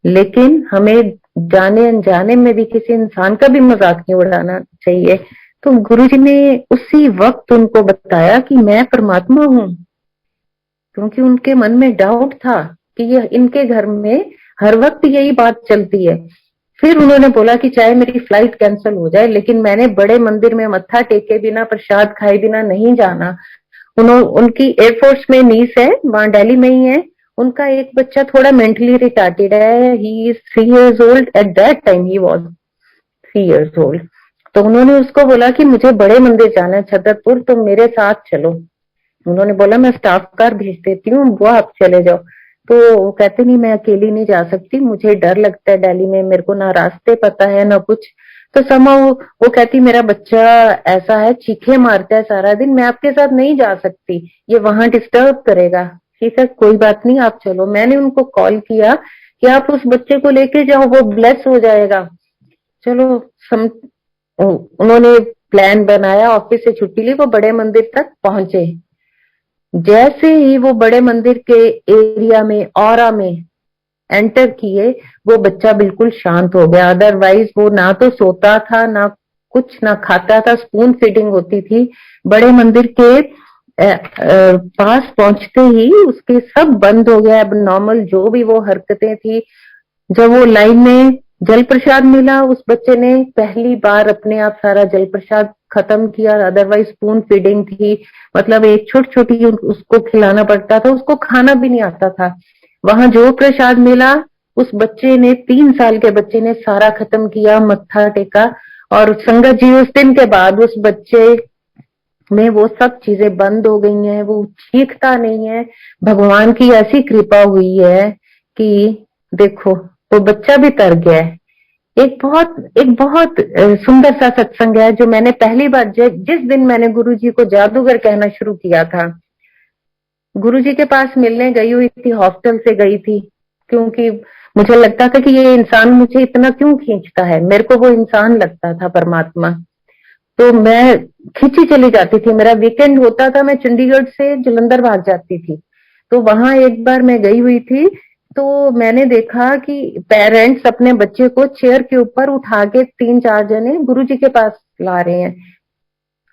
लेकिन हमें जाने अनजाने में भी किसी इंसान का भी मजाक नहीं उड़ाना चाहिए। तो गुरु जी ने उसी वक्त उनको बताया कि मैं परमात्मा हूँ, क्योंकि उनके मन में डाउट था कि ये इनके घर में हर वक्त यही बात चलती है। फिर उन्होंने बोला कि चाहे मेरी फ्लाइट कैंसिल हो जाए लेकिन मैंने बड़े मंदिर में मत्था टेके बिना, प्रसाद खाए बिना नहीं जाना। उनकी एयरफोर्स में नीस है, वहां दिल्ली में ही है। उनका एक बच्चा थोड़ा मेंटली रिटार्टेड है, he is 3 years old, at that time he was 3 years old। तो उन्होंने उसको बोला कि मुझे बड़े मंदिर जाना है छतरपुर, तो मेरे साथ चलो। उन्होंने बोला मैं स्टाफ कार भेज देती हूँ, वो आप चले जाओ। तो वो कहते नहीं मैं अकेली नहीं जा सकती, मुझे डर लगता है दिल्ली में, मेरे को ना रास्ते पता है ना कुछ। तो समा वो कहती मेरा बच्चा ऐसा है, चीखे मारता है सारा दिन, मैं आपके साथ नहीं जा सकती, ये वहां डिस्टर्ब करेगा। ठीक है कोई बात नहीं आप चलो। मैंने उनको कॉल किया कि आप उस बच्चे को लेके जाओ, वो ब्लेस हो जाएगा। चलो उन्होंने प्लान बनाया, ऑफिस से छुट्टी ली, वो बड़े मंदिर तक पहुंचे। जैसे ही वो बड़े मंदिर के एरिया में ऑरा में एंटर किए, वो बच्चा बिल्कुल शांत हो गया। अदरवाइज वो ना तो सोता था ना कुछ ना खाता था, स्पून फीडिंग होती थी। बड़े मंदिर के पास पहुंचते ही उसके सब बंद हो गया, अब नॉर्मल जो भी वो हरकतें थी। जब वो लाइन में जल प्रसाद मिला, उस बच्चे ने पहली बार अपने आप सारा जल प्रसाद खत्म किया। अदरवाइज स्पून फीडिंग थी, मतलब एक छोटी छोटी उसको खिलाना पड़ता था, उसको खाना भी नहीं आता था। वहां जो प्रसाद मिला उस बच्चे ने, 3 साल के बच्चे ने सारा खत्म किया, मत्था टेका। और संगत जी उस दिन के बाद उस बच्चे में वो सब चीजें बंद हो गई हैं, वो चीखता नहीं है। भगवान की ऐसी कृपा हुई है कि देखो वो बच्चा भी तर गया है। एक बहुत सुंदर सा सत्संग है जो मैंने पहली बार जिस दिन मैंने गुरुजी को जादूगर कहना शुरू किया था, गुरुजी के पास मिलने गई हुई थी, हॉस्टल से गई थी, क्योंकि मुझे लगता था कि ये इंसान मुझे इतना क्यों खींचता है। मेरे को वो इंसान लगता था परमात्मा, तो मैं खींची चली जाती थी। मेरा वीकेंड होता था, मैं चंडीगढ़ से जलंधर भाग जाती थी। तो वहां एक बार मैं गई हुई थी, तो मैंने देखा कि पेरेंट्स अपने बच्चे को चेयर के ऊपर उठा के 3-4 जने गुरुजी के पास ला रहे हैं।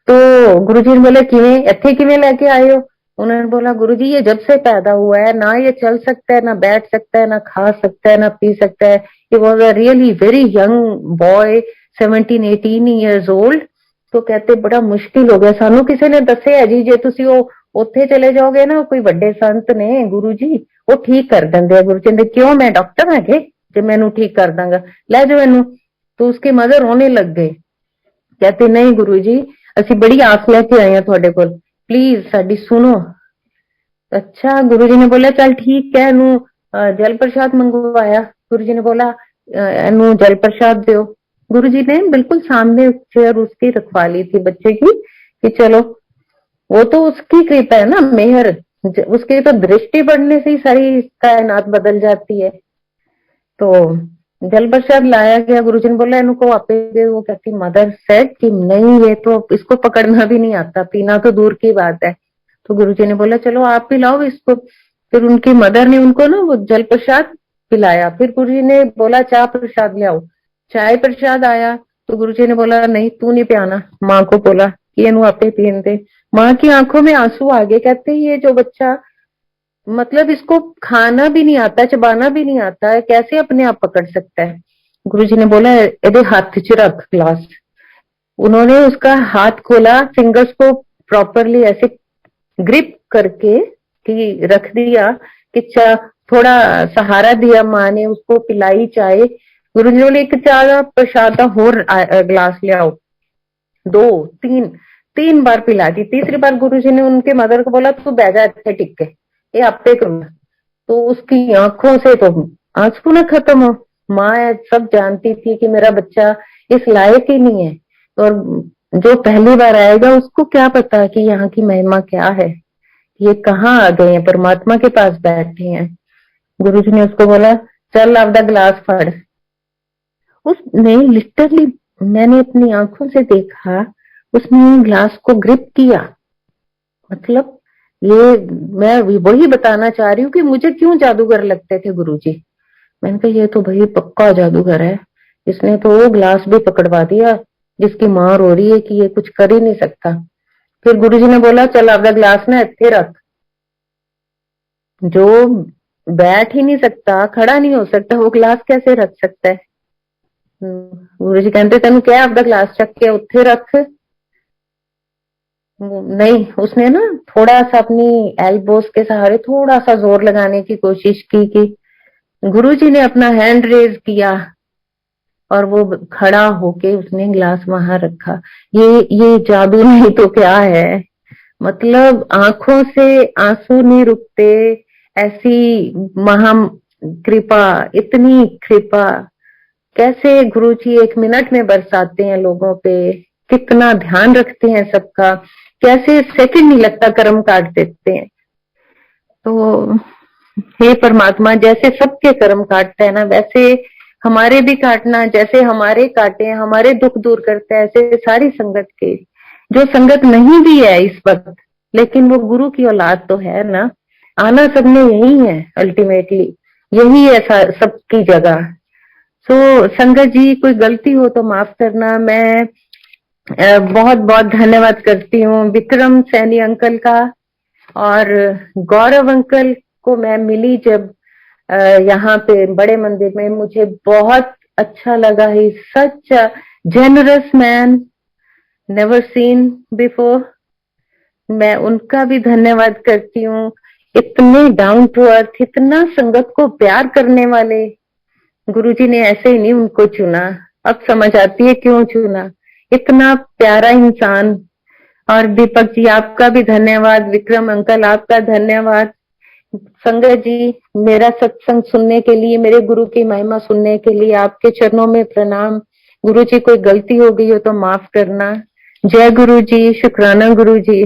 तो गुरुजी ने बोले किवें इत्थे किवें लेके आए हो? उन्होंने बोला गुरुजी ये जब से पैदा हुआ है ना ये चल सकता है, ना बैठ सकता है, ना खा सकता है, ना पी सकता है। He was a really very young boy, 17-18 years old। तो कहते बड़ा मुश्किल हो गया सानू, किसी ने दसे है जी जे तुसी ਉੱਥੇ चले जाओगे ना, कोई ਵੱਡੇ संत ने गुरु जी वो ठीक कर देंगे। गुरु जी ने क्यों, मैं डॉक्टर है के जे मैनू ठीक कर दांगा, ले जाओ इनू। तो उसके मदर रोने लग गए, कहते नहीं गुरु जी ਅਸੀਂ बड़ी आस लेके आए हैं थोड़े को, प्लीज साडी सुनो। अच्छा गुरु जी ने बोला चल ठीक है, इनू जल प्रसाद मंगवाया। गुरु जी ने बोला इनू जल प्रसाद दो। गुरु जी ने बिल्कुल सामने चेयर उसकी रखवा ली थी बच्चे की कि चलो, वो तो उसकी कृपा है ना, मेहर। उसके तो दृष्टि पड़ने से ही सारी कायनात बदल जाती है। तो जल प्रसाद लाया गया, गुरुजी ने बोला इनको आपे दे। वो कहती मदर सेड कि नहीं ये तो इसको पकड़ना भी नहीं आता, पीना तो दूर की बात है। तो गुरुजी ने बोला चलो आप पिलाओ इसको। फिर उनकी मदर ने उनको ना वो जल प्रसाद पिलाया। फिर गुरुजी ने बोला चाय प्रसाद ले आओ। चाय प्रसाद आया, तो गुरुजी ने बोला नहीं तू नहीं पियाना, माँ को बोला कि ये आपे पीन दे। माँ की आंखों में आंसू आ गए, कहते ये जो बच्चा मतलब इसको खाना भी नहीं आता, चबाना भी नहीं आता है, कैसे अपने आप पकड़ सकता है। गुरुजी ने बोला एदे हाथ च रख ग्लास। उन्होंने उसका हाथ खोला, फिंगर्स को प्रॉपरली ऐसे ग्रिप करके कि रख दिया कि थोड़ा सहारा दिया, माँ ने उसको पिलाई चाय। गुरु जी ने बोले एक चाह प्रसाद का होर ग्लास ले आओ। 2 3 3 बार पिला दी। तीसरी बार गुरु जी ने उनके मदर को बोला तू बैठा इतने टिक के, ये आपे करूंगा। तो उसकी आंखों से तो आंसू न खत्म हो। माँ सब जानती थी कि मेरा बच्चा इस लायक ही नहीं है, और जो पहली बार आएगा उसको क्या पता कि यहाँ की महिमा क्या है, ये कहाँ आ गए हैं, परमात्मा के पास बैठे हैं। गुरुजी ने उसको बोला चल आपका ग्लास फड़। उसने लिटरली, मैंने अपनी आंखों से देखा, उसने ग्लास को ग्रिप किया। मतलब ये मैं वही बताना चाह रही हूँ कि मुझे क्यों जादूगर लगते थे गुरुजी। मैंने कहा ये तो भाई पक्का जादूगर है, इसने तो वो ग्लास भी पकड़वा दिया जिसकी माँ रो रही है कि ये कुछ कर ही नहीं सकता। फिर गुरुजी ने बोला चल आपका ग्लास ना इत्थे रख। जो बैठ ही नहीं सकता, खड़ा नहीं हो सकता, वो ग्लास कैसे रख सकता है। गुरुजी कहते तेन क्या आपका ग्लास चक के उत्थे रख। नहीं, उसने ना थोड़ा सा अपनी एल्बोस के सहारे थोड़ा सा जोर लगाने की कोशिश की कि गुरुजी ने अपना हैंड रेज किया और वो खड़ा होके उसने ग्लास वहां रखा। ये जादू नहीं तो क्या है। मतलब आंखों से आंसू नहीं रुकते, ऐसी महा कृपा, इतनी कृपा कैसे गुरुजी 1 मिनट में बरसाते हैं लोगों पे, कितना ध्यान रखते हैं सबका, कैसे सेकंड नहीं लगता कर्म काट देते हैं। तो हे परमात्मा, जैसे सबके कर्म काटता है ना, वैसे हमारे भी काटना, जैसे हमारे काटे हैं, हमारे दुख दूर करता है, ऐसे सारी संगत के, जो संगत नहीं भी है इस वक्त लेकिन वो गुरु की औलाद तो है ना, आना सबने यही है, अल्टीमेटली यही है सबकी जगह। सो संगत जी कोई गलती हो तो माफ करना। मैं बहुत बहुत धन्यवाद करती हूँ विक्रम सैनी अंकल का, और गौरव अंकल को मैं मिली जब यहाँ पे बड़े मंदिर में, मुझे बहुत अच्छा लगा। He such generous man, never seen before. मैं उनका भी धन्यवाद करती हूँ, इतने डाउन टू अर्थ, इतना संगत को प्यार करने वाले। गुरुजी ने ऐसे ही नहीं उनको चुना, अब समझ आती है क्यों चुना, इतना प्यारा इंसान। और दीपक जी आपका भी धन्यवाद, विक्रम अंकल आपका धन्यवाद, संगत जी मेरा सत्संग सुनने के लिए, मेरे गुरु की महिमा सुनने के लिए आपके चरणों में प्रणाम। गुरु जी कोई गलती हो गई हो तो माफ करना। जय गुरु जी, शुक्राना गुरु जी।